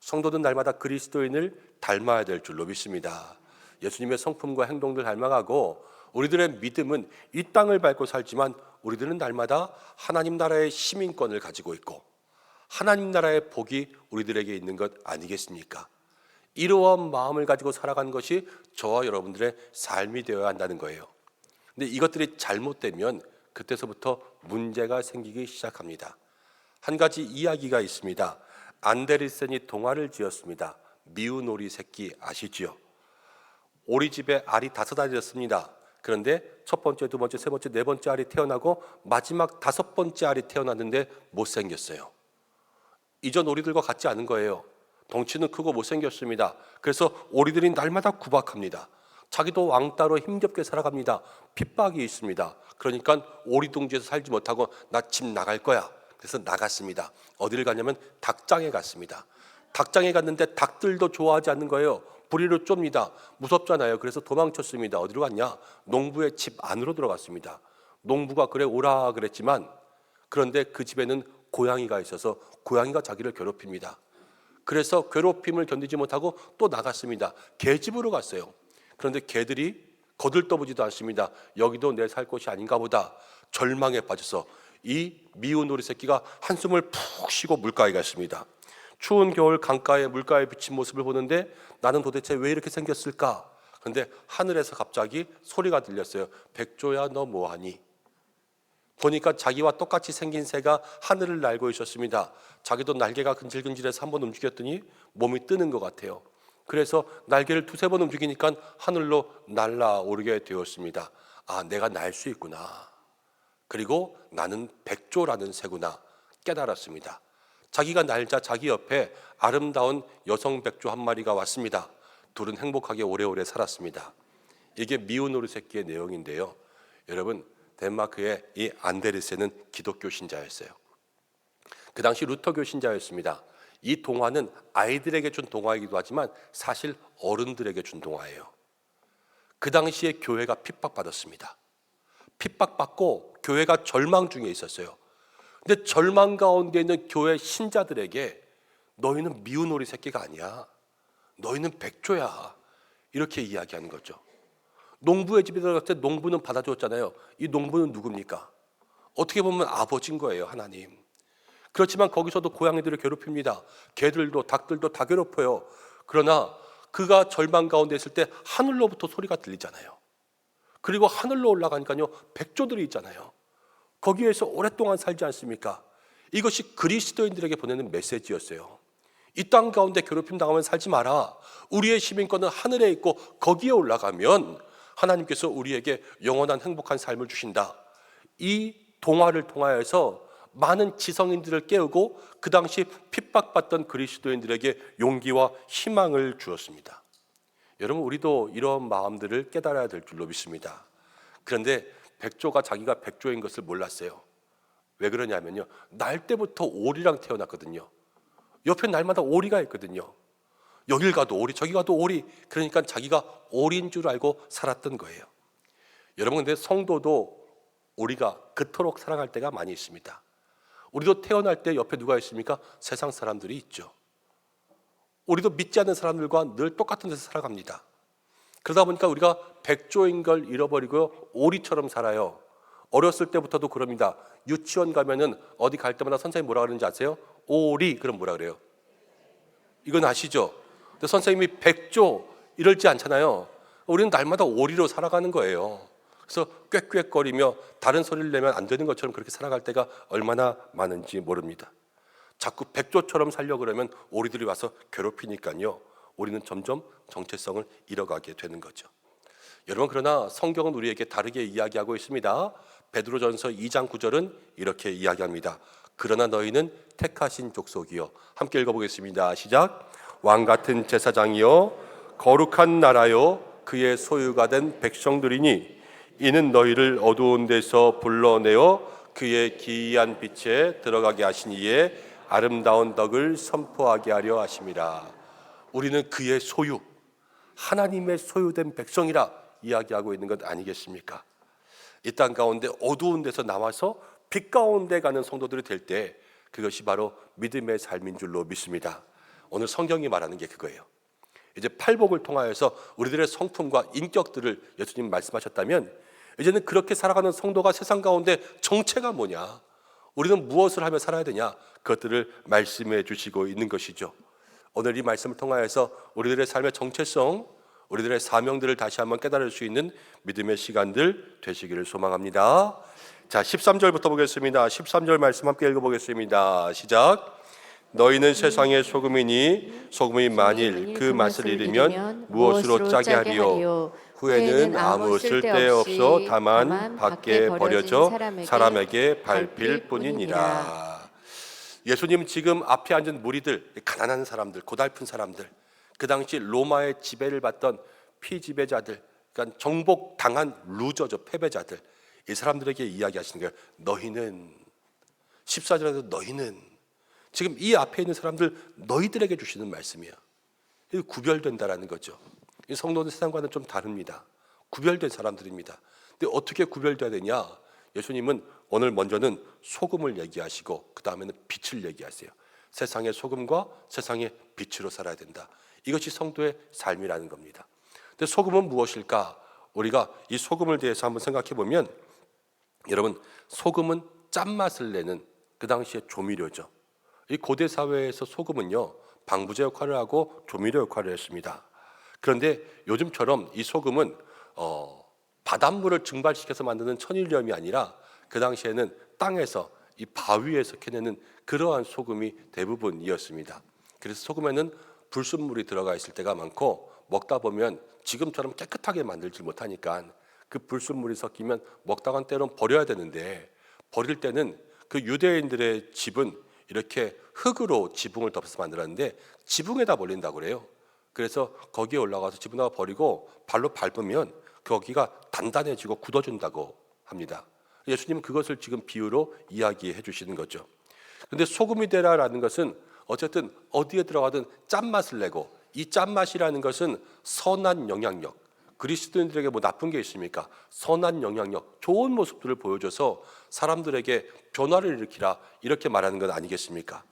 성도는 날마다 그리스도인을 닮아야 될 줄로 믿습니다. 예수님의 성품과 행동들 닮아가고, 우리들의 믿음은 이 땅을 밟고 살지만 우리들은 날마다 하나님 나라의 시민권을 가지고 있고 하나님 나라의 복이 우리들에게 있는 것 아니겠습니까? 이러한 마음을 가지고 살아가는 것이 저와 여러분들의 삶이 되어야 한다는 거예요. 근데 이것들이 잘못되면 그때서부터 문제가 생기기 시작합니다. 한 가지 이야기가 있습니다. 안데르센이 동화를 지었습니다. 미운 오리 새끼 아시지요? 오리집에 알이 5알이었습니다. 그런데 첫 번째, 두 번째, 세 번째, 네 번째 알이 태어나고 마지막 5번째 알이 태어났는데 못생겼어요. 이전 오리들과 같지 않은 거예요. 덩치는 크고 못생겼습니다. 그래서 오리들이 날마다 구박합니다. 자기도 왕따로 힘겹게 살아갑니다. 핍박이 있습니다. 그러니까 오리둥지에서 살지 못하고 나 집 나갈 거야. 그래서 나갔습니다. 어디를 가냐면 닭장에 갔습니다. 닭장에 갔는데 닭들도 좋아하지 않는 거예요. 부리로 쫍니다. 무섭잖아요. 그래서 도망쳤습니다. 어디로 갔냐? 농부의 집 안으로 들어갔습니다. 농부가 그래 오라 그랬지만, 그런데 그 집에는 고양이가 있어서 고양이가 자기를 괴롭힙니다. 그래서 괴롭힘을 견디지 못하고 또 나갔습니다. 개집으로 갔어요. 그런데 개들이 거들떠보지도 않습니다. 여기도 내 살 곳이 아닌가 보다. 절망에 빠져서 이 미운 오리 새끼가 한숨을 푹 쉬고 물가에 갔습니다. 추운 겨울 강가에 물가에 비친 모습을 보는데 나는 도대체 왜 이렇게 생겼을까? 그런데 하늘에서 갑자기 소리가 들렸어요. 백조야, 너 뭐하니? 보니까 자기와 똑같이 생긴 새가 하늘을 날고 있었습니다. 자기도 날개가 근질근질해서 한번 움직였더니 몸이 뜨는 것 같아요. 그래서 날개를 2-3번 움직이니까 하늘로 날아오르게 되었습니다. 아, 내가 날 수 있구나. 그리고 나는 백조라는 새구나 깨달았습니다. 자기가 날자 자기 옆에 아름다운 여성 백조 한 마리가 왔습니다. 둘은 행복하게 오래오래 살았습니다. 이게 미운 오리 새끼의 내용인데요. 여러분, 덴마크의 이 안데르센은 기독교 신자였어요. 그 당시 루터교 신자였습니다. 이 동화는 아이들에게 준 동화이기도 하지만 사실 어른들에게 준 동화예요. 그 당시에 교회가 핍박받았습니다. 핍박받고 교회가 절망 중에 있었어요. 근데 절망 가운데 있는 교회 신자들에게 너희는 미운 오리 새끼가 아니야. 너희는 백조야. 이렇게 이야기하는 거죠. 농부의 집에 들어갔을 때 농부는 받아줬잖아요. 이 농부는 누굽니까? 어떻게 보면 아버지인 거예요, 하나님. 그렇지만 거기서도 고양이들을 괴롭힙니다. 개들도 닭들도 다 괴롭혀요. 그러나 그가 절망 가운데 있을 때 하늘로부터 소리가 들리잖아요. 그리고 하늘로 올라가니까요, 백조들이 있잖아요. 거기에서 오랫동안 살지 않습니까? 이것이 그리스도인들에게 보내는 메시지였어요. 이 땅 가운데 괴롭힘 당하면 살지 마라. 우리의 시민권은 하늘에 있고 거기에 올라가면 하나님께서 우리에게 영원한 행복한 삶을 주신다. 이 동화를 통하여서 많은 지성인들을 깨우고 그 당시 핍박받던 그리스도인들에게 용기와 희망을 주었습니다. 여러분, 우리도 이런 마음들을 깨달아야 될 줄로 믿습니다. 그런데 백조가 자기가 백조인 것을 몰랐어요. 왜 그러냐면요, 날 때부터 오리랑 태어났거든요. 옆에 날마다 오리가 있거든요. 여길 가도 오리, 저기 가도 오리. 그러니까 자기가 오리인 줄 알고 살았던 거예요. 여러분, 근데 성도도 우리가 그토록 사랑할 때가 많이 있습니다. 우리도 태어날 때 옆에 누가 있습니까? 세상 사람들이 있죠. 우리도 믿지 않는 사람들과 늘 똑같은 데서 살아갑니다. 그러다 보니까 우리가 백조인 걸 잃어버리고 오리처럼 살아요. 어렸을 때부터도 그럽니다. 유치원 가면은 어디 갈 때마다 선생님 뭐라 그러는지 아세요? 오리. 그럼 뭐라 그래요? 이건 아시죠? 근데 선생님이 백조 이럴지 않잖아요. 우리는 날마다 오리로 살아가는 거예요. 그래서 꽥꽥거리며 다른 소리를 내면 안 되는 것처럼 그렇게 살아갈 때가 얼마나 많은지 모릅니다. 자꾸 백조처럼 살려 그러면 오리들이 와서 괴롭히니까요. 우리는 점점 정체성을 잃어가게 되는 거죠. 여러분, 그러나 성경은 우리에게 다르게 이야기하고 있습니다. 베드로전서 2장 9절은 이렇게 이야기합니다. 그러나 너희는 택하신 족속이요. 함께 읽어보겠습니다. 시작. 왕 같은 제사장이요 거룩한 나라요 그의 소유가 된 백성들이니 이는 너희를 어두운 데서 불러내어 그의 기이한 빛에 들어가게 하신 이의 아름다운 덕을 선포하게 하려 하심이라. 우리는 그의 소유, 하나님의 소유된 백성이라 이야기하고 있는 것 아니겠습니까? 이 땅 가운데 어두운 데서 나와서 빛 가운데 가는 성도들이 될 때 그것이 바로 믿음의 삶인 줄로 믿습니다. 오늘 성경이 말하는 게 그거예요. 이제 팔복을 통하여서 우리들의 성품과 인격들을 예수님 말씀하셨다면 이제는 그렇게 살아가는 성도가 세상 가운데 정체가 뭐냐, 우리는 무엇을 하며 살아야 되냐, 그것들을 말씀해 주시고 있는 것이죠. 오늘 이 말씀을 통하여서 우리들의 삶의 정체성, 우리들의 사명들을 다시 한번 깨달을 수 있는 믿음의 시간들 되시기를 소망합니다. 자, 13절부터 보겠습니다. 13절 말씀 함께 읽어보겠습니다. 시작. 너희는 세상의 소금이니 소금이 만일 그 맛을 잃으면 무엇으로 짜게 하리요? 후에는 아무 쓸데없어 다만 밖에 버려져 사람에게 밟힐 뿐이니라. 예수님 지금 앞에 앉은 무리들, 가난한 사람들, 고달픈 사람들, 그 당시 로마의 지배를 받던 피지배자들, 그러니까 정복당한 루저죠, 패배자들, 이 사람들에게 이야기하시는 거예요. 너희는, 14절에도 너희는, 지금 이 앞에 있는 사람들 너희들에게 주시는 말씀이에요. 이거 구별된다라는 거죠. 이 성도는 세상과는 좀 다릅니다. 구별된 사람들입니다. 근데 어떻게 구별돼야 되냐? 예수님은 오늘 먼저는 소금을 얘기하시고 그 다음에는 빛을 얘기하세요. 세상의 소금과 세상의 빛으로 살아야 된다. 이것이 성도의 삶이라는 겁니다. 근데 소금은 무엇일까? 우리가 이 소금을 대해서 한번 생각해 보면, 여러분, 소금은 짠맛을 내는 그 당시의 조미료죠. 이 고대 사회에서 소금은요, 방부제 역할을 하고 조미료 역할을 했습니다. 그런데 요즘처럼 이 소금은 바닷물을 증발시켜서 만드는 천일염이 아니라 그 당시에는 땅에서 이 바위에서 캐내는 그러한 소금이 대부분이었습니다. 그래서 소금에는 불순물이 들어가 있을 때가 많고, 먹다 보면 지금처럼 깨끗하게 만들지 못하니까 그 불순물이 섞이면 먹다간 때론 버려야 되는데, 버릴 때는 그 유대인들의 집은 이렇게 흙으로 지붕을 덮어서 만들었는데 지붕에다 버린다고 그래요. 그래서 거기에 올라가서 지붕에다 버리고 발로 밟으면 거기가 단단해지고 굳어진다고 합니다. 예수님은 그것을 지금 비유로 이야기해 주시는 거죠. 그런데 소금이 되라라는 것은 어쨌든 어디에 들어가든 짠맛을 내고, 이 짠맛이라는 것은 선한 영향력, 그리스도인들에게 뭐 나쁜 게 있습니까? 선한 영향력, 좋은 모습들을 보여줘서 사람들에게 변화를 일으키라, 이렇게 말하는 건 아니겠습니까?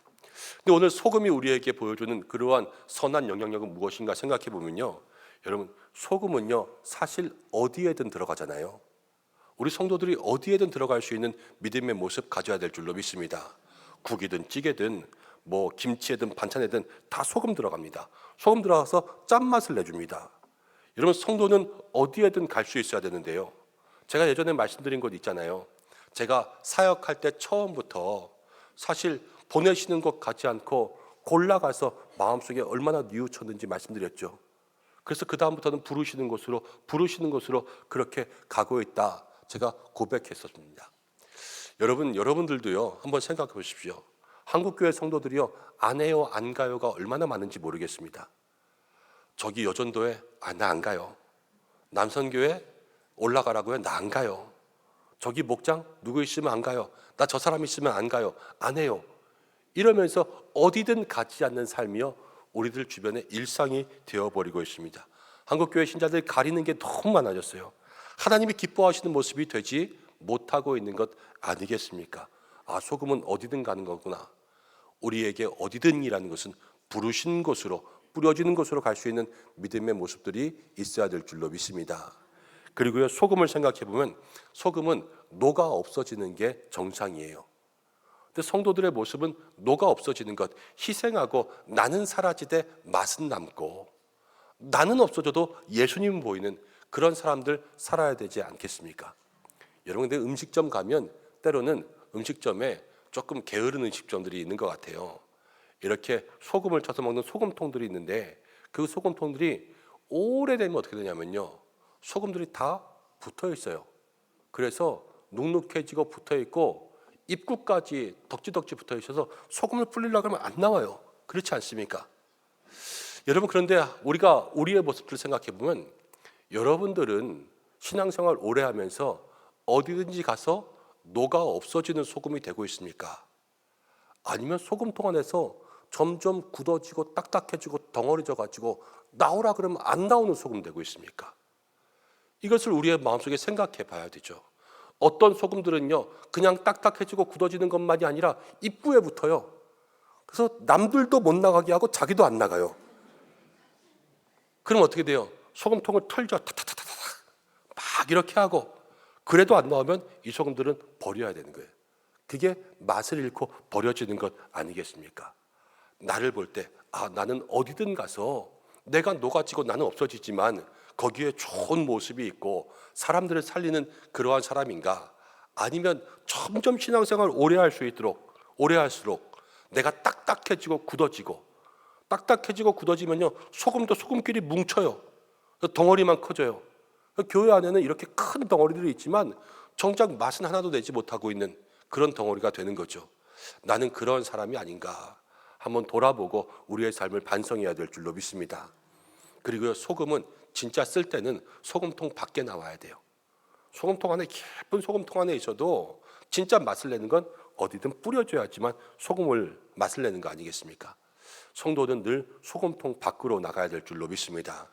근데 오늘 소금이 우리에게 보여주는 그러한 선한 영향력은 무엇인가 생각해 보면요, 여러분, 소금은요 사실 어디에든 들어가잖아요. 우리 성도들이 어디에든 들어갈 수 있는 믿음의 모습 가져야 될 줄로 믿습니다. 국이든 찌개든 뭐 김치에든 반찬에든 다 소금 들어갑니다. 소금 들어가서 짠맛을 내줍니다. 여러분, 성도는 어디에든 갈 수 있어야 되는데요, 제가 예전에 말씀드린 것 있잖아요. 제가 사역할 때 처음부터 사실 보내시는 것 같지 않고 골라가서 마음속에 얼마나 뉘우쳤는지 말씀드렸죠. 그래서 그 다음부터는 부르시는 곳으로 그렇게 가고 있다, 제가 고백했었습니다. 여러분들도요 한번 생각해 보십시오. 한국교회 성도들이요, 안 해요 안 가요가 얼마나 많은지 모르겠습니다. 저기 여전도에 나 안 가요. 남선교회 올라가라고요, 나 안 가요. 저기 목장 누구 있으면 안 가요. 나 저 사람 있으면 안 가요. 안 해요. 이러면서 어디든 가지 않는 삶이요, 우리들 주변의 일상이 되어버리고 있습니다. 한국교회 신자들이 가리는 게 너무 많아졌어요. 하나님이 기뻐하시는 모습이 되지 못하고 있는 것 아니겠습니까? 아, 소금은 어디든 가는 거구나. 우리에게 어디든이라는 것은 부르신 곳으로, 뿌려지는 곳으로 갈 수 있는 믿음의 모습들이 있어야 될 줄로 믿습니다. 그리고요, 소금을 생각해 보면 소금은 녹아 없어지는 게 정상이에요. 근데 성도들의 모습은 녹아 없어지는 것, 희생하고 나는 사라지되 맛은 남고, 나는 없어져도 예수님 보이는 그런 사람들 살아야 되지 않겠습니까? 여러분, 근데 음식점 가면 때로는 음식점에 조금 게으른 음식점들이 있는 것 같아요. 이렇게 소금을 쳐서 먹는 소금통들이 있는데 그 소금통들이 오래되면 어떻게 되냐면요, 소금들이 다 붙어 있어요. 그래서 눅눅해지고 붙어 있고 입구까지 덕지덕지 붙어 있어서 소금을 뿌리려고 하면 안 나와요. 그렇지 않습니까? 여러분, 그런데 우리가 우리의 모습들을 생각해 보면 여러분들은 신앙생활 오래 하면서 어디든지 가서 녹아 없어지는 소금이 되고 있습니까? 아니면 소금통 안에서 점점 굳어지고 딱딱해지고 덩어리져 가지고 나오라 그러면 안 나오는 소금 되고 있습니까? 이것을 우리의 마음속에 생각해 봐야 되죠. 어떤 소금들은요, 그냥 딱딱해지고 굳어지는 것만이 아니라 입구에 붙어요. 그래서 남들도 못 나가게 하고 자기도 안 나가요. 그럼 어떻게 돼요? 소금통을 털죠. 타타타타타 막 이렇게 하고, 그래도 안 나오면 이 소금들은 버려야 되는 거예요. 그게 맛을 잃고 버려지는 것 아니겠습니까? 나를 볼 때, 나는 어디든 가서 내가 녹아지고 나는 없어지지만 거기에 좋은 모습이 있고 사람들을 살리는 그러한 사람인가? 아니면 점점 신앙생활을 오래 할 수 있도록, 오래 할수록 내가 딱딱해지고 굳어지면요, 소금도 소금끼리 뭉쳐요. 덩어리만 커져요. 교회 안에는 이렇게 큰 덩어리들이 있지만 정작 맛은 하나도 내지 못하고 있는 그런 덩어리가 되는 거죠. 나는 그런 사람이 아닌가 한번 돌아보고 우리의 삶을 반성해야 될 줄로 믿습니다. 그리고 소금은 진짜 쓸 때는 소금통 밖에 나와야 돼요. 소금통 안에, 예쁜 소금통 안에 있어도 진짜 맛을 내는 건 어디든 뿌려줘야지만 소금을 맛을 내는 거 아니겠습니까? 성도는 늘 소금통 밖으로 나가야 될 줄로 믿습니다.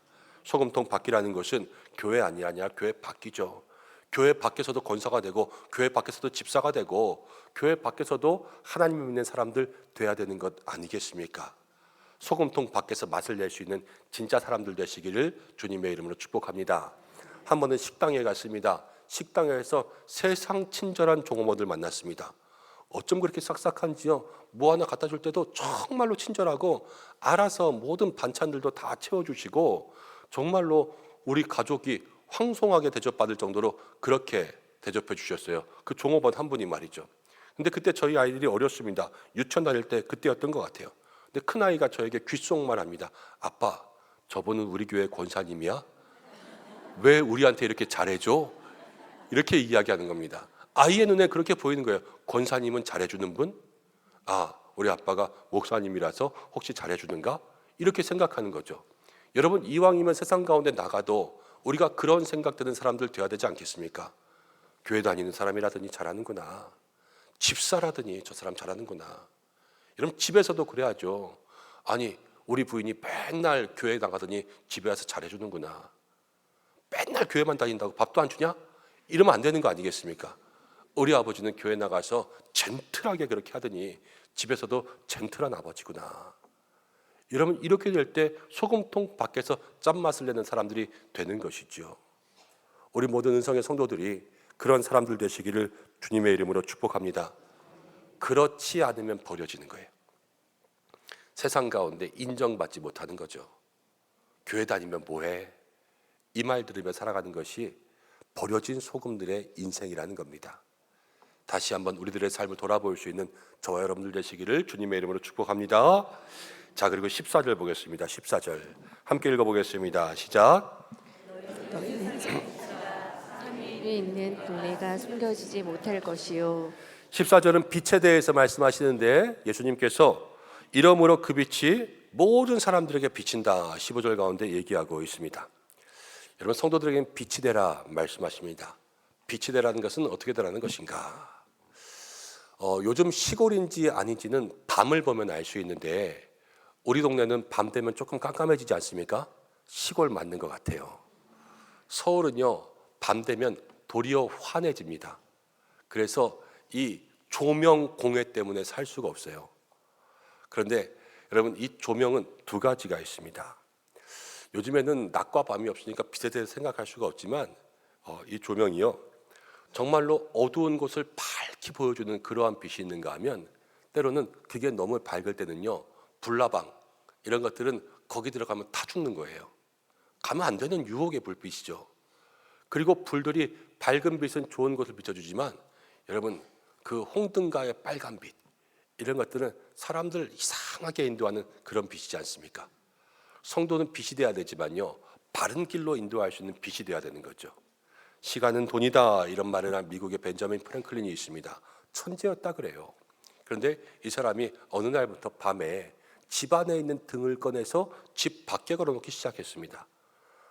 소금통 밖이라는 것은 교회 아니냐, 교회 밖이죠. 교회 밖에서도 권사가 되고 교회 밖에서도 집사가 되고 교회 밖에서도 하나님을 믿는 사람들 돼야 되는 것 아니겠습니까? 소금통 밖에서 맛을 낼 수 있는 진짜 사람들 되시기를 주님의 이름으로 축복합니다. 한 번은 식당에 갔습니다. 식당에서 세상 친절한 종업원들 만났습니다. 어쩜 그렇게 싹싹한지요. 뭐 하나 갖다 줄 때도 정말로 친절하고 알아서 모든 반찬들도 다 채워주시고 정말로 우리 가족이 황송하게 대접받을 정도로 그렇게 대접해 주셨어요. 그 종업원 한 분이 말이죠. 근데 그때 저희 아이들이 어렸습니다. 유치원 다닐 때 그때였던 것 같아요. 근데 큰아이가 저에게 귓속말 합니다. 아빠, 저분은 우리 교회 권사님이야? 왜 우리한테 이렇게 잘해줘? 이렇게 이야기하는 겁니다. 아이의 눈에 그렇게 보이는 거예요. 권사님은 잘해주는 분? 우리 아빠가 목사님이라서 혹시 잘해주는가? 이렇게 생각하는 거죠. 여러분, 이왕이면 세상 가운데 나가도 우리가 그런 생각 드는 사람들 되어야 되지 않겠습니까? 교회 다니는 사람이라더니 잘하는구나. 집사라더니 저 사람 잘하는구나. 여러분, 집에서도 그래야죠. 아니, 우리 부인이 맨날 교회 나가더니 집에 와서 잘해주는구나. 맨날 교회만 다닌다고 밥도 안 주냐? 이러면 안 되는 거 아니겠습니까? 우리 아버지는 교회 나가서 젠틀하게 그렇게 하더니 집에서도 젠틀한 아버지구나. 여러분, 이렇게 될 때 소금통 밖에서 짠맛을 내는 사람들이 되는 것이죠. 우리 모든 은성의 성도들이 그런 사람들 되시기를 주님의 이름으로 축복합니다. 그렇지 않으면 버려지는 거예요. 세상 가운데 인정받지 못하는 거죠. 교회 다니면 뭐해? 이 말 들으며 살아가는 것이 버려진 소금들의 인생이라는 겁니다. 다시 한번 우리들의 삶을 돌아볼 수 있는 저와 여러분들 되시기를 주님의 이름으로 축복합니다. 자, 그리고 14절 보겠습니다. 14절 함께 읽어보겠습니다. 시작. 위에 있는 동네가 숨겨지지 못할 것이요. 14절은 빛에 대해서 말씀하시는데 예수님께서 이러므로 그 빛이 모든 사람들에게 비친다. 15절 가운데 얘기하고 있습니다. 여러분, 성도들에게는 빛이 되라 말씀하십니다. 빛이 되라는 것은 어떻게 되라는 것인가? 요즘 시골인지 아닌지는 밤을 보면 알 수 있는데 우리 동네는 밤 되면 조금 깜깜해지지 않습니까? 시골 맞는 것 같아요. 서울은요, 밤 되면 도리어 환해집니다. 그래서 이 조명 공해 때문에 살 수가 없어요. 그런데 여러분, 이 조명은 두 가지가 있습니다. 요즘에는 낮과 밤이 없으니까 빛에 대해서 생각할 수가 없지만 이 조명이요, 정말로 어두운 곳을 밝게 보여주는 그러한 빛이 있는가 하면 때로는 그게 너무 밝을 때는요, 불나방 이런 것들은 거기 들어가면 다 죽는 거예요. 가면 안 되는 유혹의 불빛이죠. 그리고 불들이 밝은 빛은 좋은 것을 비춰주지만 여러분 그 홍등가의 빨간 빛 이런 것들은 사람들을 이상하게 인도하는 그런 빛이지 않습니까? 성도는 빛이 돼야 되지만요, 바른 길로 인도할 수 있는 빛이 돼야 되는 거죠. 시간은 돈이다 이런 말을 한 미국의 벤자민 프랭클린이 있습니다. 천재였다 그래요. 그런데 이 사람이 어느 날부터 밤에 집 안에 있는 등을 꺼내서 집 밖에 걸어놓기 시작했습니다.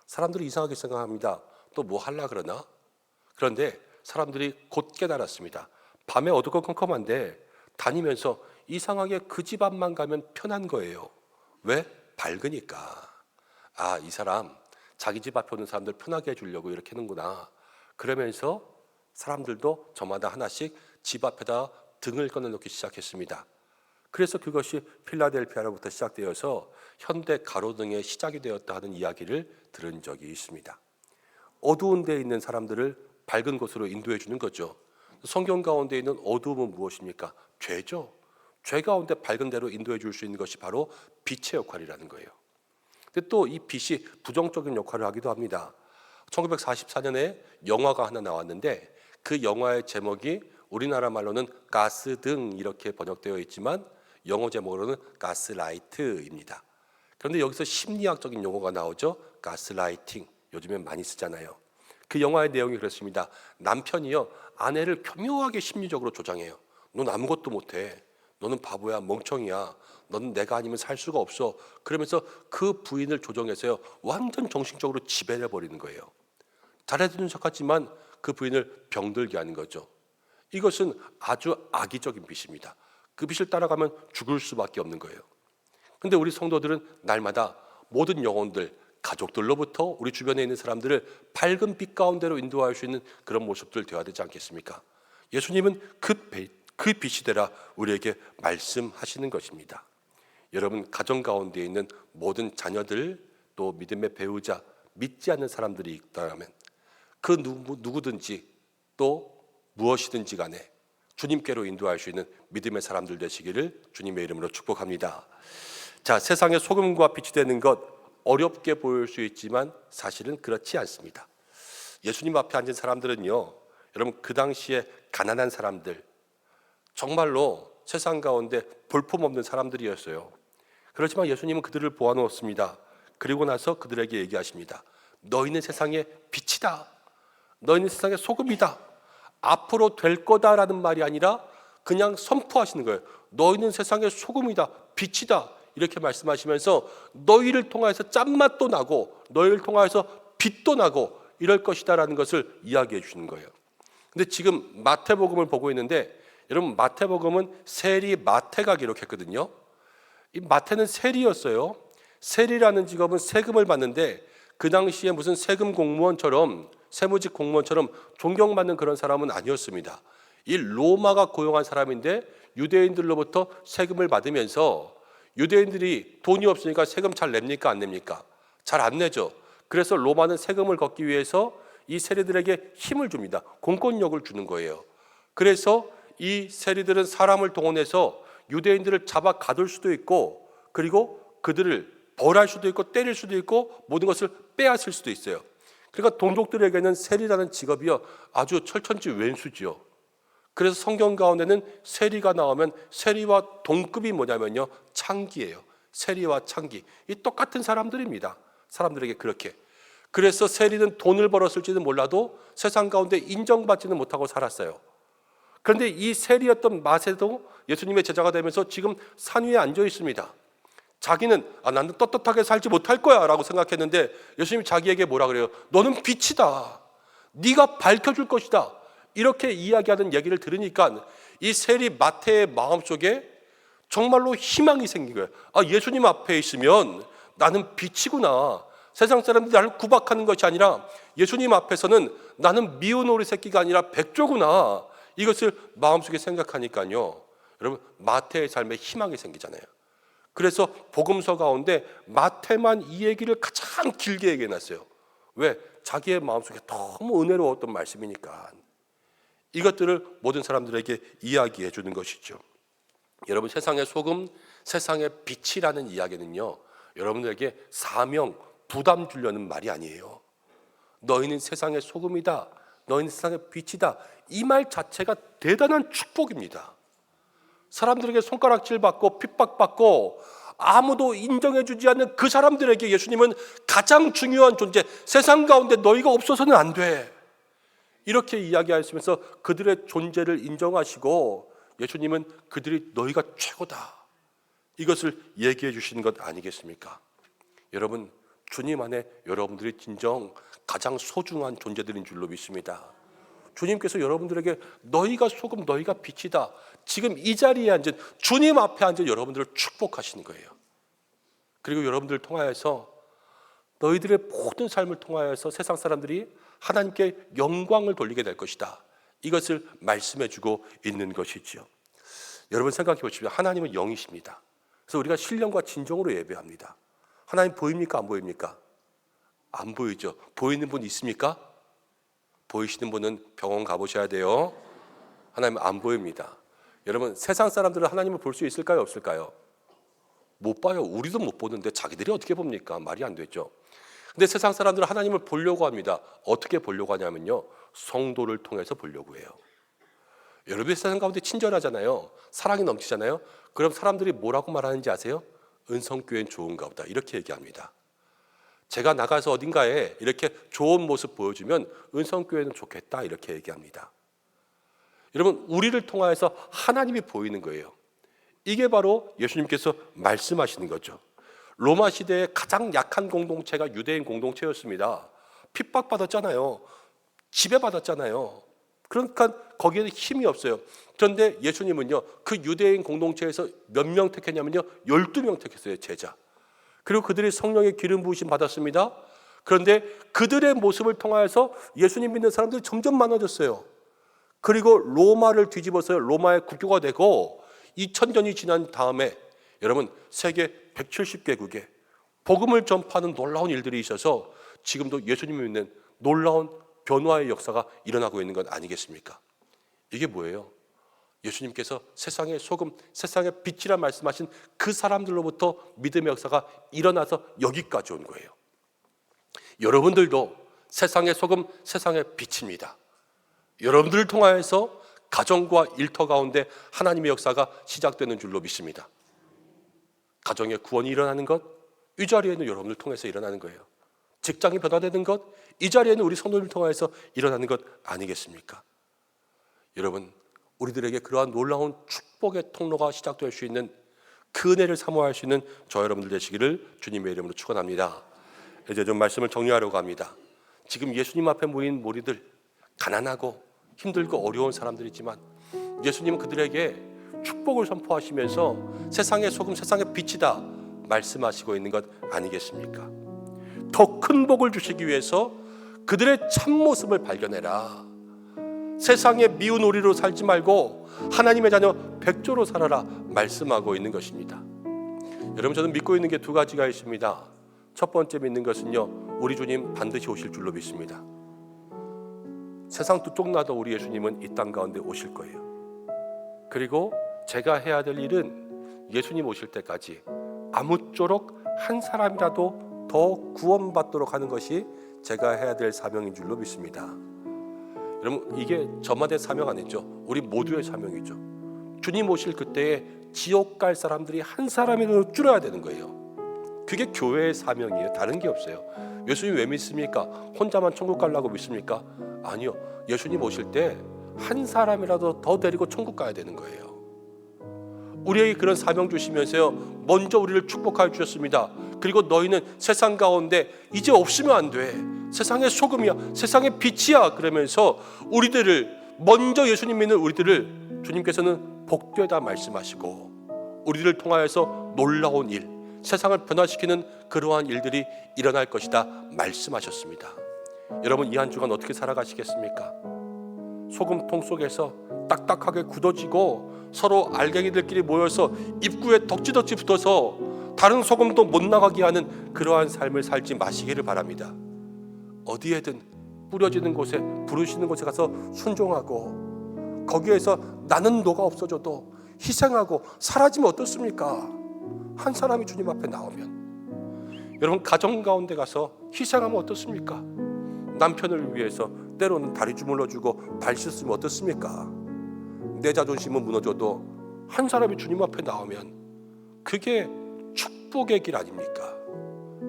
사람들이 이상하게 생각합니다. 또 뭐 하려 그러나? 그런데 사람들이 곧 깨달았습니다. 밤에 어두컴컴한데 다니면서 이상하게 그 집 앞만 가면 편한 거예요. 왜? 밝으니까. 아, 이 사람 자기 집 앞에 오는 사람들 편하게 해주려고 이렇게 하는구나. 그러면서 사람들도 저마다 하나씩 집 앞에다 등을 꺼내놓기 시작했습니다. 그래서 그것이 필라델피아로부터 시작되어서 현대 가로등의 시작이 되었다 하는 이야기를 들은 적이 있습니다. 어두운 데에 있는 사람들을 밝은 곳으로 인도해 주는 거죠. 성경 가운데 있는 어두움은 무엇입니까? 죄죠. 죄 가운데 밝은 데로 인도해 줄 수 있는 것이 바로 빛의 역할이라는 거예요. 근데 또 이 빛이 부정적인 역할을 하기도 합니다. 1944년에 영화가 하나 나왔는데 그 영화의 제목이 우리나라 말로는 가스등 이렇게 번역되어 있지만 영어 제목으로는 가스라이트입니다. 그런데 여기서 심리학적인 용어가 나오죠. 가스라이팅. 요즘엔 많이 쓰잖아요. 그 영화의 내용이 그렇습니다. 남편이요, 아내를 교묘하게 심리적으로 조장해요. 넌 아무것도 못해. 너는 바보야, 멍청이야. 너는 내가 아니면 살 수가 없어. 그러면서 그 부인을 조정해서요, 완전 정신적으로 지배를 해버리는 거예요. 잘해주는 척하지만 그 부인을 병들게 하는 거죠. 이것은 아주 악의적인 빛입니다. 그 빛을 따라가면 죽을 수밖에 없는 거예요. 근데 우리 성도들은 날마다 모든 영혼들, 가족들로부터 우리 주변에 있는 사람들을 밝은 빛 가운데로 인도할 수 있는 그런 모습들 되어야 되지 않겠습니까? 예수님은 그 빛이 되라 우리에게 말씀하시는 것입니다. 여러분 가정 가운데 있는 모든 자녀들, 또 믿음의 배우자, 믿지 않는 사람들이 있다면 그 누구든지 또 무엇이든지 간에 주님께로 인도할 수 있는 믿음의 사람들 되시기를 주님의 이름으로 축복합니다. 자, 세상의 소금과 빛이 되는 것 어렵게 보일 수 있지만 사실은 그렇지 않습니다. 예수님 앞에 앉은 사람들은요, 여러분 그 당시에 가난한 사람들, 정말로 세상 가운데 볼품없는 사람들이었어요. 그렇지만 예수님은 그들을 보아놓았습니다. 그리고 나서 그들에게 얘기하십니다. 너희는 세상의 빛이다. 너희는 세상의 소금이다. 앞으로 될 거다라는 말이 아니라 그냥 선포하시는 거예요. 너희는 세상의 소금이다. 빛이다. 이렇게 말씀하시면서 너희를 통해서 짠맛도 나고 너희를 통해서 빛도 나고 이럴 것이다라는 것을 이야기해 주시는 거예요. 근데 지금 마태복음을 보고 있는데 여러분 마태복음은 세리 마태가 기록했거든요. 이 마태는 세리였어요. 세리라는 직업은 세금을 받는데 그 당시에 무슨 세금 공무원처럼 세무직 공무원처럼 존경받는 그런 사람은 아니었습니다. 이 로마가 고용한 사람인데 유대인들로부터 세금을 받으면서 유대인들이 돈이 없으니까 세금 잘 냅니까 안 냅니까? 잘 안 내죠. 그래서 로마는 세금을 걷기 위해서 이 세리들에게 힘을 줍니다. 공권력을 주는 거예요. 그래서 이 세리들은 사람을 동원해서 유대인들을 잡아 가둘 수도 있고 그리고 그들을 벌할 수도 있고 때릴 수도 있고 모든 것을 빼앗을 수도 있어요. 그러니까 동족들에게는 세리라는 직업이요 아주 철천지 왼수지요. 그래서 성경 가운데는 세리가 나오면 세리와 동급이 뭐냐면요 창기예요. 세리와 창기 이 똑같은 사람들입니다. 사람들에게 그렇게. 그래서 세리는 돈을 벌었을지는 몰라도 세상 가운데 인정받지는 못하고 살았어요. 그런데 이 세리였던 마세도 예수님의 제자가 되면서 지금 산 위에 앉아 있습니다. 자기는 나는 떳떳하게 살지 못할 거야 라고 생각했는데 예수님이 자기에게 뭐라 그래요? 너는 빛이다. 네가 밝혀줄 것이다. 이렇게 이야기하는 얘기를 들으니까 이 세리 마태의 마음속에 정말로 희망이 생긴 거예요. 예수님 앞에 있으면 나는 빛이구나. 세상 사람들이 나를 구박하는 것이 아니라 예수님 앞에서는 나는 미운 오리 새끼가 아니라 백조구나. 이것을 마음속에 생각하니까요. 여러분 마태의 삶에 희망이 생기잖아요. 그래서 복음서 가운데 마태만 이 얘기를 가장 길게 얘기해놨어요. 왜? 자기의 마음속에 너무 은혜로웠던 말씀이니까. 이것들을 모든 사람들에게 이야기해 주는 것이죠. 여러분 세상의 소금, 세상의 빛이라는 이야기는요. 여러분들에게 사명, 부담 주려는 말이 아니에요. 너희는 세상의 소금이다. 너희는 세상의 빛이다. 이 말 자체가 대단한 축복입니다. 사람들에게 손가락질 받고 핍박받고 아무도 인정해주지 않는 그 사람들에게 예수님은 가장 중요한 존재, 세상 가운데 너희가 없어서는 안 돼, 이렇게 이야기하시면서 그들의 존재를 인정하시고 예수님은 그들이 너희가 최고다, 이것을 얘기해 주시는 것 아니겠습니까? 여러분, 주님 안에 여러분들이 진정 가장 소중한 존재들인 줄로 믿습니다. 주님께서 여러분들에게 너희가 소금, 너희가 빛이다, 지금 이 자리에 앉은, 주님 앞에 앉은 여러분들을 축복하시는 거예요. 그리고 여러분들을 통하여서, 너희들의 모든 삶을 통하여서 세상 사람들이 하나님께 영광을 돌리게 될 것이다, 이것을 말씀해 주고 있는 것이죠. 여러분 생각해 보십시오. 하나님은 영이십니다. 그래서 우리가 신령과 진정으로 예배합니다. 하나님 보입니까? 안 보입니까? 안 보이죠. 보이는 분 있습니까? 보이시는 분은 병원 가보셔야 돼요. 하나님 안 보입니다. 여러분, 세상 사람들은 하나님을 볼 수 있을까요? 없을까요? 못 봐요. 우리도 못 보는데 자기들이 어떻게 봅니까? 말이 안 되죠. 근데 세상 사람들은 하나님을 보려고 합니다. 어떻게 보려고 하냐면요, 성도를 통해서 보려고 해요. 여러분의 세상 가운데 친절하잖아요. 사랑이 넘치잖아요. 그럼 사람들이 뭐라고 말하는지 아세요? 은성교회는 좋은가 보다, 이렇게 얘기합니다. 제가 나가서 어딘가에 이렇게 좋은 모습 보여주면 은성교회는 좋겠다, 이렇게 얘기합니다. 여러분, 우리를 통하여서 하나님이 보이는 거예요. 이게 바로 예수님께서 말씀하시는 거죠. 로마 시대의 가장 약한 공동체가 유대인 공동체였습니다. 핍박받았잖아요. 지배받았잖아요. 그러니까 거기에는 힘이 없어요. 그런데 예수님은요, 그 유대인 공동체에서 몇 명 택했냐면요, 12명 택했어요, 제자. 그리고 그들이 성령의 기름 부으심 받았습니다. 그런데 그들의 모습을 통하여서 예수님 믿는 사람들이 점점 많아졌어요. 그리고 로마를 뒤집어서 로마의 국교가 되고 2000년이 지난 다음에 여러분, 세계 170개국에 복음을 전파하는 놀라운 일들이 있어서 지금도 예수님을 믿는 놀라운 변화의 역사가 일어나고 있는 것 아니겠습니까? 이게 뭐예요? 예수님께서 세상의 소금, 세상의 빛이라 말씀하신 그 사람들로부터 믿음의 역사가 일어나서 여기까지 온 거예요. 여러분들도 세상의 소금, 세상의 빛입니다. 여러분들을 통하여서 가정과 일터 가운데 하나님의 역사가 시작되는 줄로 믿습니다. 가정의 구원이 일어나는 것, 이 자리에는 여러분을 통해서 일어나는 거예요. 직장이 변화되는 것, 이 자리에는 우리 성도를 통해서 일어나는 것 아니겠습니까? 여러분, 우리들에게 그러한 놀라운 축복의 통로가 시작될 수 있는 그 은혜를 사모할 수 있는 저 여러분들 되시기를 주님의 이름으로 축원합니다. 이제 좀 말씀을 정리하려고 합니다. 지금 예수님 앞에 모인 무리들, 가난하고 힘들고 어려운 사람들이지만 예수님은 그들에게 축복을 선포하시면서 세상의 소금, 세상의 빛이다 말씀하시고 있는 것 아니겠습니까? 더 큰 복을 주시기 위해서 그들의 참모습을 발견해라. 세상의 미운 오리로 살지 말고 하나님의 자녀 백조로 살아라 말씀하고 있는 것입니다. 여러분, 저는 믿고 있는 게 두 가지가 있습니다. 첫 번째 믿는 것은요, 우리 주님 반드시 오실 줄로 믿습니다. 세상 두 쪽 나도 우리 예수님은 이 땅 가운데 오실 거예요. 그리고 제가 해야 될 일은 예수님 오실 때까지 아무쪼록 한 사람이라도 더 구원받도록 하는 것이 제가 해야 될 사명인 줄로 믿습니다. 여러분, 이게 저만의 사명 아니죠. 우리 모두의 사명이죠. 주님 오실 그때에 지옥 갈 사람들이 한 사람이라도 줄어야 되는 거예요. 그게 교회의 사명이에요. 다른 게 없어요. 예수님 왜 믿습니까? 혼자만 천국 가려고 믿습니까? 아니요. 예수님 오실 때 한 사람이라도 더 데리고 천국 가야 되는 거예요. 우리에게 그런 사명 주시면서요, 먼저 우리를 축복하여 주셨습니다. 그리고 너희는 세상 가운데 이제 없으면 안 돼. 세상의 소금이야, 세상의 빛이야. 그러면서 우리들을, 먼저 예수님 믿는 우리들을 주님께서는 복되다 말씀하시고 우리들을 통하여서 놀라운 일, 세상을 변화시키는 그러한 일들이 일어날 것이다 말씀하셨습니다. 여러분, 이 한 주간 어떻게 살아가시겠습니까? 소금통 속에서 딱딱하게 굳어지고 서로 알갱이들끼리 모여서 입구에 덕지덕지 붙어서 다른 소금도 못 나가게 하는 그러한 삶을 살지 마시기를 바랍니다. 어디에든 뿌려지는 곳에, 부르시는 곳에 가서 순종하고 거기에서 나는 너가 없어져도 희생하고 사라지면 어떻습니까? 한 사람이 주님 앞에 나오면 여러분 가정 가운데 가서 희생하면 어떻습니까? 남편을 위해서 때로는 다리 주물러주고 발 씻으면 어떻습니까? 내 자존심은 무너져도 한 사람이 주님 앞에 나오면 그게 축복의 길 아닙니까?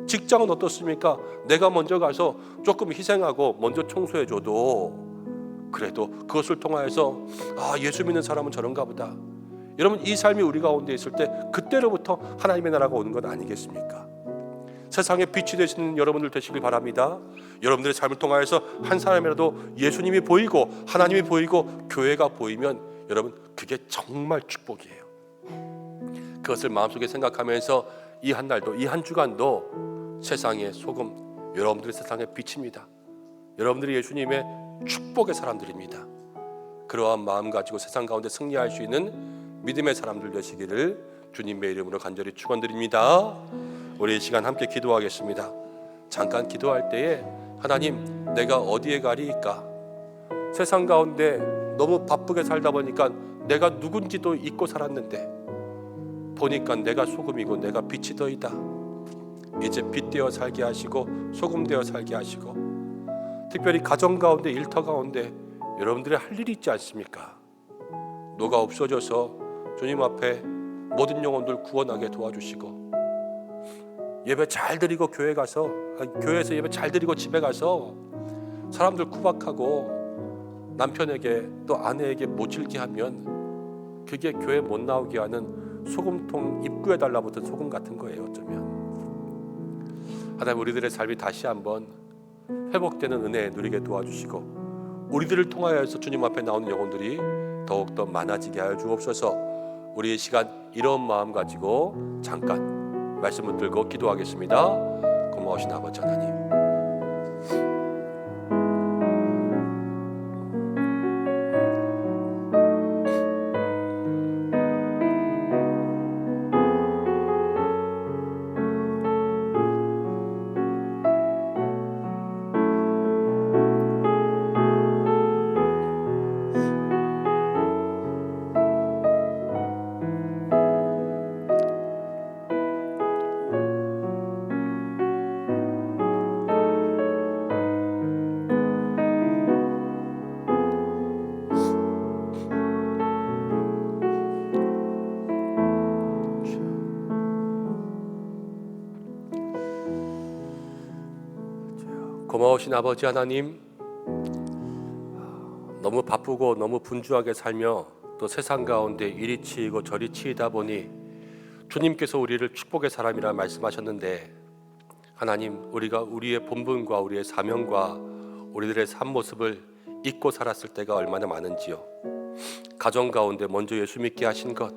직장은 어떻습니까? 내가 먼저 가서 조금 희생하고 먼저 청소해줘도 그래도 그것을 통하여서 예수 믿는 사람은 저런가 보다. 여러분 이 삶이 우리 가운데 있을 때 그때로부터 하나님의 나라가 오는 것 아니겠습니까? 세상에 빛이 되시는 여러분들 되시길 바랍니다. 여러분들의 삶을 통하여서 한 사람이라도 예수님이 보이고 하나님이 보이고 교회가 보이면 여러분 그게 정말 축복이에요. 그것을 마음속에 생각하면서 이 한 날도 이 한 주간도 세상의 소금, 여러분들의 세상의 빛입니다. 여러분들이 예수님의 축복의 사람들입니다. 그러한 마음 가지고 세상 가운데 승리할 수 있는 믿음의 사람들 되시기를 주님의 이름으로 간절히 축원드립니다. 우리 이 시간 함께 기도하겠습니다. 잠깐 기도할 때에 하나님 내가 어디에 가리이까? 세상 가운데 너무 바쁘게 살다 보니까 내가 누군지도 잊고 살았는데 보니까 내가 소금이고 내가 빛이 더이다. 이제 빛 되어 살게 하시고 소금 되어 살게 하시고 특별히 가정 가운데 일터 가운데 여러분들의 할 일이 있지 않습니까? 노가 없어져서 주님 앞에 모든 영혼들 구원하게 도와주시고 예배 잘 드리고 교회에서 예배 잘 드리고 집에 가서 사람들 구박하고 남편에게 또 아내에게 모질게 하면 그게 교회 못 나오게 하는 소금통 입구에 달라붙은 소금 같은 거예요. 어쩌면 하나님 우리들의 삶이 다시 한번 회복되는 은혜 누리게 도와주시고 우리들을 통하여서 주님 앞에 나오는 영혼들이 더욱더 많아지게 하여 주옵소서. 우리의 시간 이런 마음 가지고 잠깐 말씀을 들고 기도하겠습니다. 고마우신 아버지 하나님, 고마우신 아버지 하나님, 너무 바쁘고 너무 분주하게 살며 또 세상 가운데 이리 치이고 저리 치이다 보니 주님께서 우리를 축복의 사람이라 말씀하셨는데 하나님 우리가 우리의 본분과 우리의 사명과 우리들의 삶 모습을 잊고 살았을 때가 얼마나 많은지요. 가정 가운데 먼저 예수 믿게 하신 것,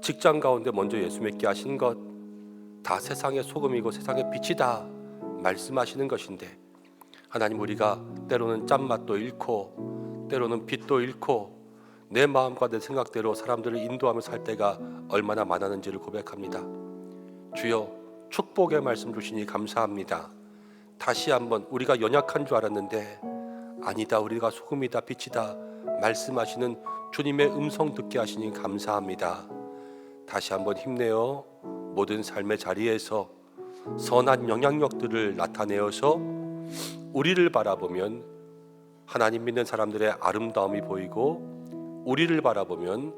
직장 가운데 먼저 예수 믿게 하신 것, 다 세상의 소금이고 세상의 빛이다 말씀하시는 것인데 하나님 우리가 때로는 짠맛도 잃고 때로는 빛도 잃고 내 마음과 내 생각대로 사람들을 인도하며 살 때가 얼마나 많았는지를 고백합니다. 주여 축복의 말씀 주시니 감사합니다. 다시 한번 우리가 연약한 줄 알았는데 아니다 우리가 소금이다 빛이다 말씀하시는 주님의 음성 듣게 하시니 감사합니다. 다시 한번 힘내어 모든 삶의 자리에서 선한 영향력들을 나타내어서 우리를 바라보면 하나님 믿는 사람들의 아름다움이 보이고 우리를 바라보면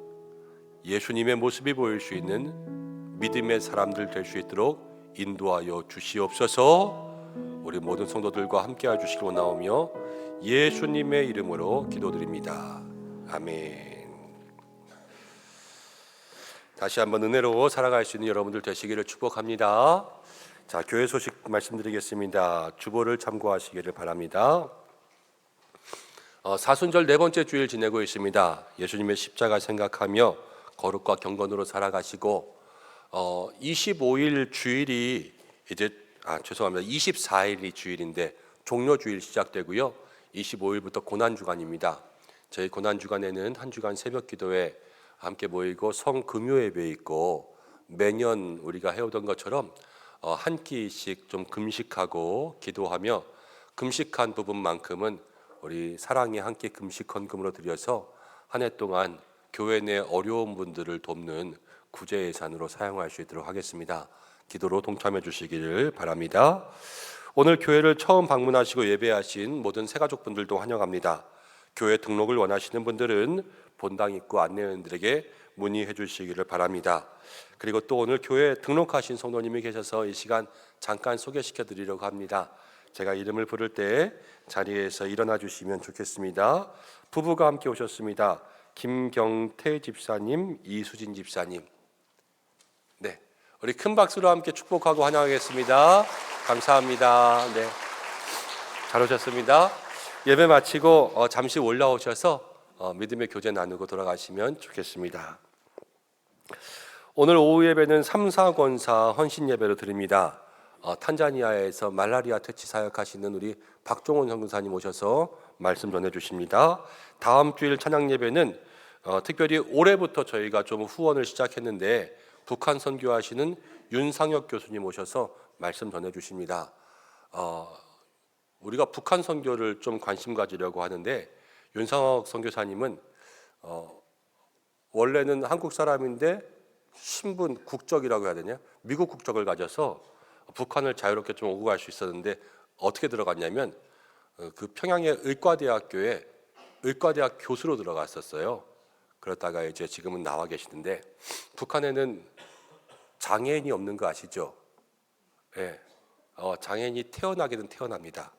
예수님의 모습이 보일 수 있는 믿음의 사람들 될 수 있도록 인도하여 주시옵소서. 우리 모든 성도들과 함께해 주시기 원하오며 예수님의 이름으로 기도드립니다. 아멘. 다시 한번 은혜로 살아갈 수 있는 여러분들 되시기를 축복합니다. 자, 교회 소식 말씀드리겠습니다. 주보를 참고하시기를 바랍니다. 사순절 네 번째 주일 지내고 있습니다. 예수님의 십자가 생각하며 거룩과 경건으로 살아가시고 25일 주일이 이제 24일이 주일인데 종료주일 시작되고요. 25일부터 고난주간입니다. 저희 고난주간에는 한 주간 새벽기도회 함께 모이고 성금요 예배 있고 매년 우리가 해오던 것처럼 한 끼씩 좀 금식하고 기도하며 금식한 부분만큼은 우리 사랑의 한 끼 금식 헌금으로 드려서 한 해 동안 교회 내 어려운 분들을 돕는 구제 예산으로 사용할 수 있도록 하겠습니다. 기도로 동참해 주시기를 바랍니다. 오늘 교회를 처음 방문하시고 예배하신 모든 새가족분들도 환영합니다. 교회 등록을 원하시는 분들은 본당 입구 안내원들에게 문의해 주시기를 바랍니다. 그리고 또 오늘 교회에 등록하신 성도님이 계셔서 이 시간 잠깐 소개시켜 드리려고 합니다. 제가 이름을 부를 때 자리에서 일어나 주시면 좋겠습니다. 부부가 함께 오셨습니다. 김경태 집사님, 이수진 집사님. 네, 우리 큰 박수로 함께 축복하고 환영하겠습니다. 감사합니다. 네, 잘 오셨습니다. 예배 마치고 잠시 올라오셔서 믿음의 교제 나누고 돌아가시면 좋겠습니다. 오늘 오후 예배는 3사 권사 헌신 예배로 드립니다. 탄자니아에서 말라리아 퇴치 사역하시는 우리 박종원 선교사님 오셔서 말씀 전해주십니다. 다음 주일 찬양 예배는 특별히 올해부터 저희가 좀 후원을 시작했는데 북한 선교하시는 윤상혁 교수님 오셔서 말씀 전해주십니다. 우리가 북한 선교를 좀 관심 가지려고 하는데 윤상혁 선교사님은 원래는 한국 사람인데 신분 국적이라고 해야 되냐? 미국 국적을 가져서 북한을 자유롭게 좀 오고 갈 수 있었는데 어떻게 들어갔냐면 그 평양의 의과대학교에 의과대학 교수로 들어갔었어요. 그러다가 이제 지금은 나와 계시는데 북한에는 장애인이 없는 거 아시죠? 예, 장애인이 태어나기는 태어납니다.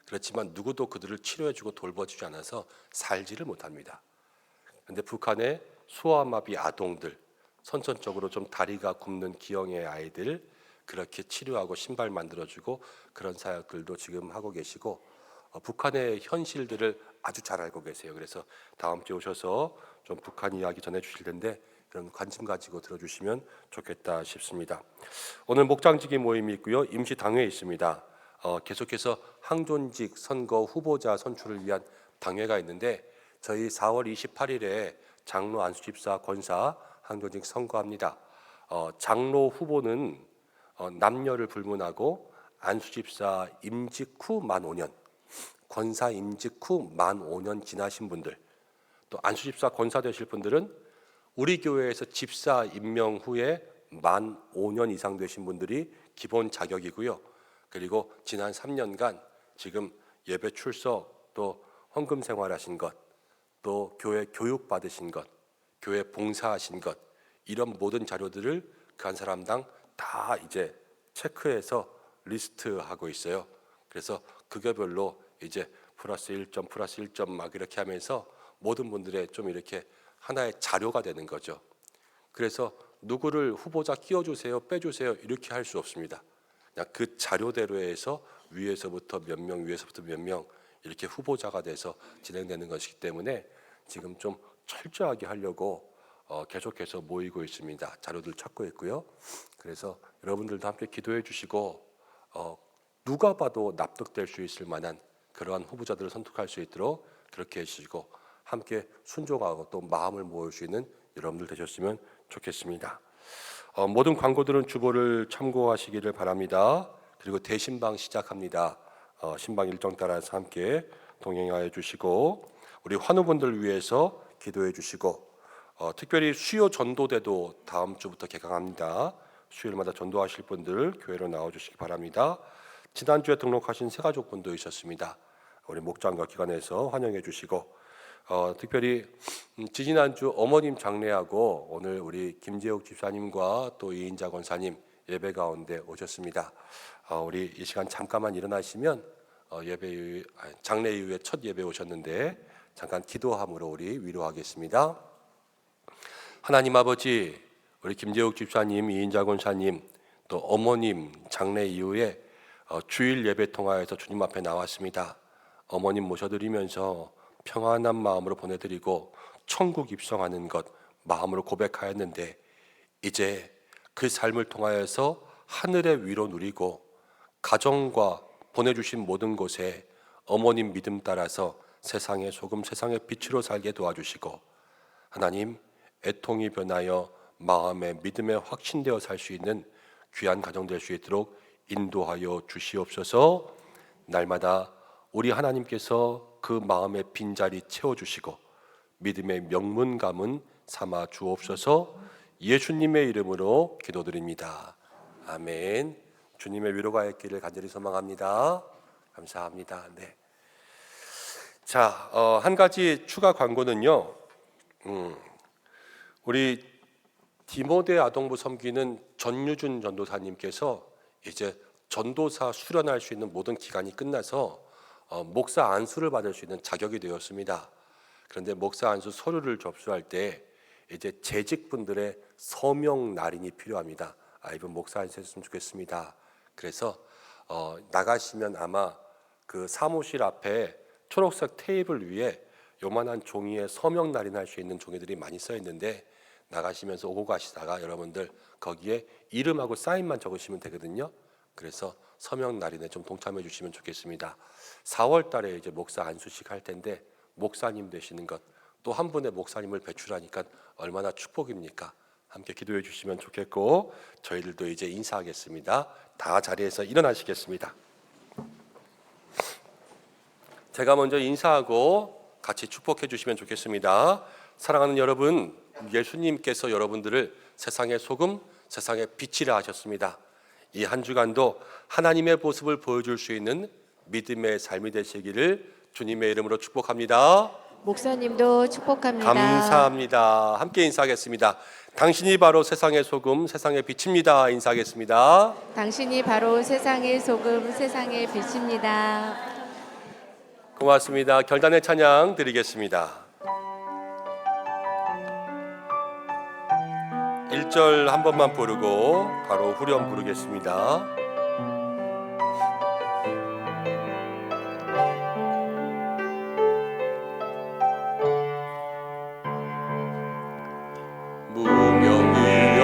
그렇지만 누구도 그들을 치료해주고 돌봐주지 않아서 살지를 못합니다. 그런데 북한의 소아마비 아동들, 선천적으로 좀 다리가 굽는 기형의 아이들 그렇게 치료하고 신발 만들어주고 그런 사역들도 지금 하고 계시고 북한의 현실들을 아주 잘 알고 계세요. 그래서 다음 주에 오셔서 좀 북한 이야기 전해주실 텐데 이런 관심 가지고 들어주시면 좋겠다 싶습니다. 오늘 목장지기 모임이 있고요. 임시당회 있습니다. 계속해서 항존직 선거 후보자 선출을 위한 당회가 있는데 저희 4월 28일에 장로 안수집사 권사 항존직 선거합니다. 장로 후보는 남녀를 불문하고 안수집사 임직 후 만 5년, 권사 임직 후 만 5년 지나신 분들, 또 안수집사 권사 되실 분들은 우리 교회에서 집사 임명 후에 만 5년 이상 되신 분들이 기본 자격이고요. 그리고 지난 3년간 지금 예배 출석, 또 헌금 생활하신 것, 또 교회 교육 받으신 것, 교회 봉사하신 것, 이런 모든 자료들을 그 한 사람당 다 이제 체크해서 리스트하고 있어요. 그래서 급여별로 이제 플러스 1점, 플러스 1점 막 이렇게 하면서 모든 분들의 좀 이렇게 하나의 자료가 되는 거죠. 그래서 누구를 후보자 끼워주세요, 빼주세요 이렇게 할 수 없습니다. 그냥 그 자료대로 해서 위에서부터 몇 명, 위에서부터 몇 명 이렇게 후보자가 돼서 진행되는 것이기 때문에 지금 좀 철저하게 하려고 계속해서 모이고 있습니다. 자료들 찾고 있고요. 그래서 여러분들도 함께 기도해 주시고 누가 봐도 납득될 수 있을 만한 그러한 후보자들을 선택할 수 있도록 그렇게 해주시고 함께 순종하고 또 마음을 모을 수 있는 여러분들 되셨으면 좋겠습니다. 모든 광고들은 주보를 참고하시기를 바랍니다. 그리고 대신방 시작합니다. 신방 일정 따라서 함께 동행하여 주시고 우리 환우분들 위해서 기도해 주시고 특별히 수요 전도대도 다음 주부터 개강합니다. 수요일마다 전도하실 분들 교회로 나와주시기 바랍니다. 지난주에 등록하신 새가족분도 있었습니다. 우리 목장과 기관에서 환영해 주시고 특별히 지지난주 어머님 장례하고 오늘 우리 김재욱 집사님과 또 이인자 권사님 예배 가운데 오셨습니다. 우리 이 시간 잠깐만 일어나시면 장례 이후에 첫 예배 오셨는데 잠깐 기도함으로 우리 위로하겠습니다. 하나님 아버지, 우리 김재욱 집사님, 이인자 권사님, 또 어머님 장례 이후에 주일 예배 통하여서 주님 앞에 나왔습니다. 어머님 모셔드리면서 평안한 마음으로 보내드리고 천국 입성하는 것 마음으로 고백하였는데 이제 그 삶을 통하여서 하늘의 위로 누리고 가정과 보내주신 모든 곳에 어머님 믿음 따라서 세상의 소금, 세상의 빛으로 살게 도와주시고 하나님 애통이 변하여 마음의 믿음에 확신되어 살 수 있는 귀한 가정 될 수 있도록 인도하여 주시옵소서. 날마다 우리 하나님께서 그 마음의 빈자리 채워주시고 믿음의 명문 가문 삼아 주옵소서. 예수님의 이름으로 기도드립니다. 아멘. 주님의 위로가 있기를 간절히 소망합니다. 감사합니다. 네. 자, 한 가지 추가 광고는요. 우리 디모데 아동부 섬기는 전유준 전도사님께서 이제 전도사 수련할 수 있는 모든 기간이 끝나서 목사 안수를 받을 수 있는 자격이 되었습니다. 그런데 목사 안수 서류를 접수할 때 이제 재직분들의 서명 날인이 필요합니다. 이분 목사 안수했으면 좋겠습니다. 그래서 나가시면 아마 그 사무실 앞에 초록색 테이블 위에 요만한 종이에 서명 날인할 수 있는 종이들이 많이 써 있는데 나가시면서 오고 가시다가 여러분들 거기에 이름하고 사인만 적으시면 되거든요. 그래서 서명 날인에 좀 동참해 주시면 좋겠습니다. 4월 달에 이제 목사 안수식 할 텐데 목사님 되시는 것, 또 한 분의 목사님을 배출하니까 얼마나 축복입니까? 함께 기도해 주시면 좋겠고, 저희들도 이제 인사하겠습니다. 다 자리에서 일어나시겠습니다. 제가 먼저 인사하고 같이 축복해 주시면 좋겠습니다. 사랑하는 여러분, 예수님께서 여러분들을 세상의 소금, 세상의 빛이라 하셨습니다. 이 한 주간도 하나님의 모습을 보여줄 수 있는 믿음의 삶이 되시기를 주님의 이름으로 축복합니다. 목사님도 축복합니다. 감사합니다. 함께 인사하겠습니다. 당신이 바로 세상의 소금, 세상의 빛입니다. 인사하겠습니다. 당신이 바로 세상의 소금, 세상의 빛입니다. 고맙습니다. 결단의 찬양 드리겠습니다. 1절 한 번만 부르고 바로 후렴 부르겠습니다. 무명이어도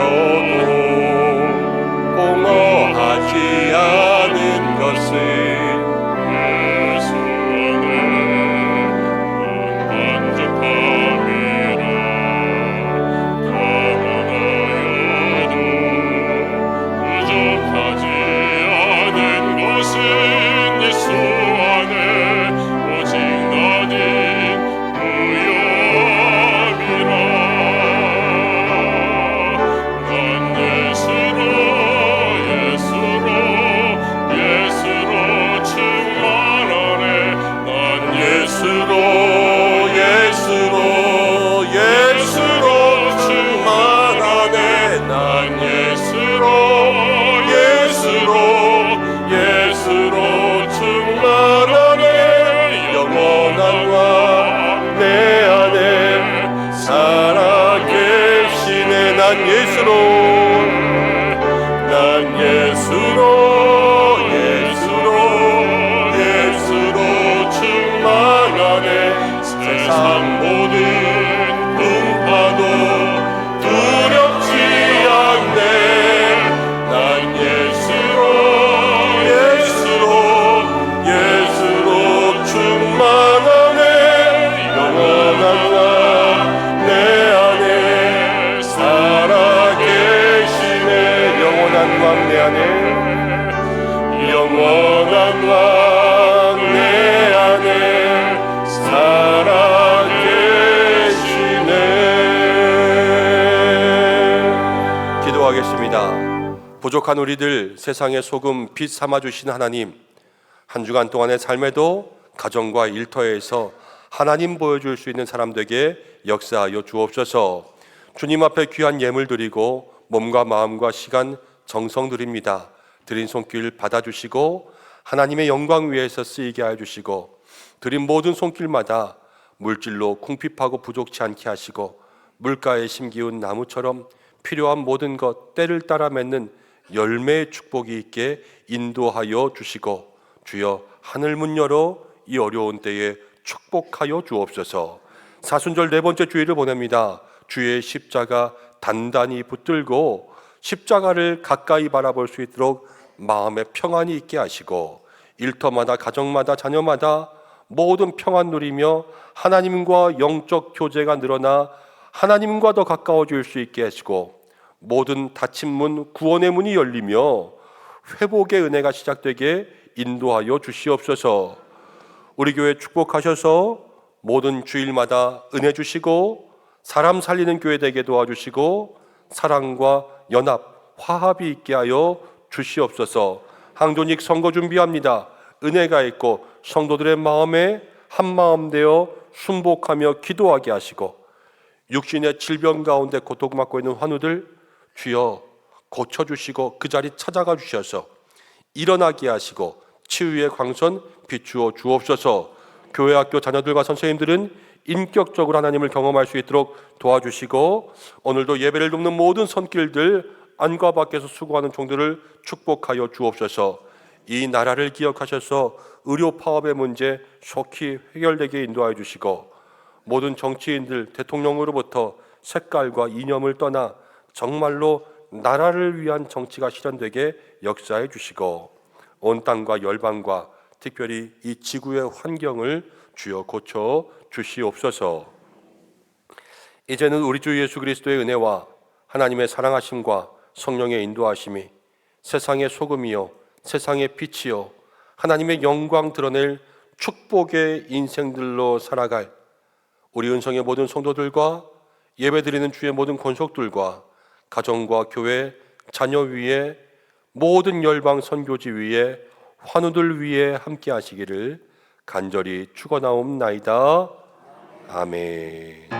공허하지 않은 것은 세상 모든 풍파도 두렵지 않네. 난 예수로 충만하네. 영원한 나 내 안에 살아계시네. 영원한 왕 내 안에, 영원한 왕 내 안에 살아계시네. 기도하겠습니다. 부족한 우리들 세상의 소금 빛 삼아주신 하나님, 한 주간 동안의 삶에도 가정과 일터에서 하나님 보여줄 수 있는 사람 되게 역사하여 주옵소서. 주님 앞에 귀한 예물 드리고 몸과 마음과 시간, 정성 드립니다. 드린 손길 받아주시고 하나님의 영광 위에서 쓰이게 하여 주시고, 드린 모든 손길마다 물질로 궁핍하고 부족치 않게 하시고, 물가에 심기운 나무처럼 필요한 모든 것 때를 따라 맺는 열매의 축복이 있게 인도하여 주시고, 주여 하늘 문 열어 이 어려운 때에 축복하여 주옵소서. 사순절 네 번째 주일을 보냅니다. 주의 십자가 단단히 붙들고 십자가를 가까이 바라볼 수 있도록 마음에 평안이 있게 하시고, 일터마다 가정마다 자녀마다 모든 평안 누리며 하나님과 영적 교제가 늘어나 하나님과 더 가까워질 수 있게 하시고, 모든 닫힌 문, 구원의 문이 열리며 회복의 은혜가 시작되게 인도하여 주시옵소서. 우리 교회 축복하셔서 모든 주일마다 은혜 주시고 사람 살리는 교회 되게 도와주시고 사랑과 연합, 화합이 있게 하여 주시옵소서. 항존직 선거 준비합니다. 은혜가 있고 성도들의 마음에 한마음 되어 순복하며 기도하게 하시고, 육신의 질병 가운데 고통받고 있는 환우들 주여 고쳐주시고 그 자리 찾아가 주셔서 일어나게 하시고 치유의 광선 비추어 주옵소서. 교회 학교 자녀들과 선생님들은 인격적으로 하나님을 경험할 수 있도록 도와주시고, 오늘도 예배를 돕는 모든 손길들 안과 밖에서 수고하는 종들을 축복하여 주옵소서. 이 나라를 기억하셔서 의료 파업의 문제 속히 해결되게 인도하여 주시고, 모든 정치인들 대통령으로부터 색깔과 이념을 떠나 정말로 나라를 위한 정치가 실현되게 역사해 주시고, 온 땅과 열방과 특별히 이 지구의 환경을 주여 고쳐 주시옵소서. 이제는 우리 주 예수 그리스도의 은혜와 하나님의 사랑하심과 성령의 인도하심이 세상의 소금이요 세상의 빛이요 하나님의 영광 드러낼 축복의 인생들로 살아갈 우리 은성의 모든 성도들과 예배드리는 주의 모든 권속들과 가정과 교회, 자녀 위에 모든 열방 선교지 위에 환우들 위에 함께 하시기를 간절히 축원하옵나이다. 아멘.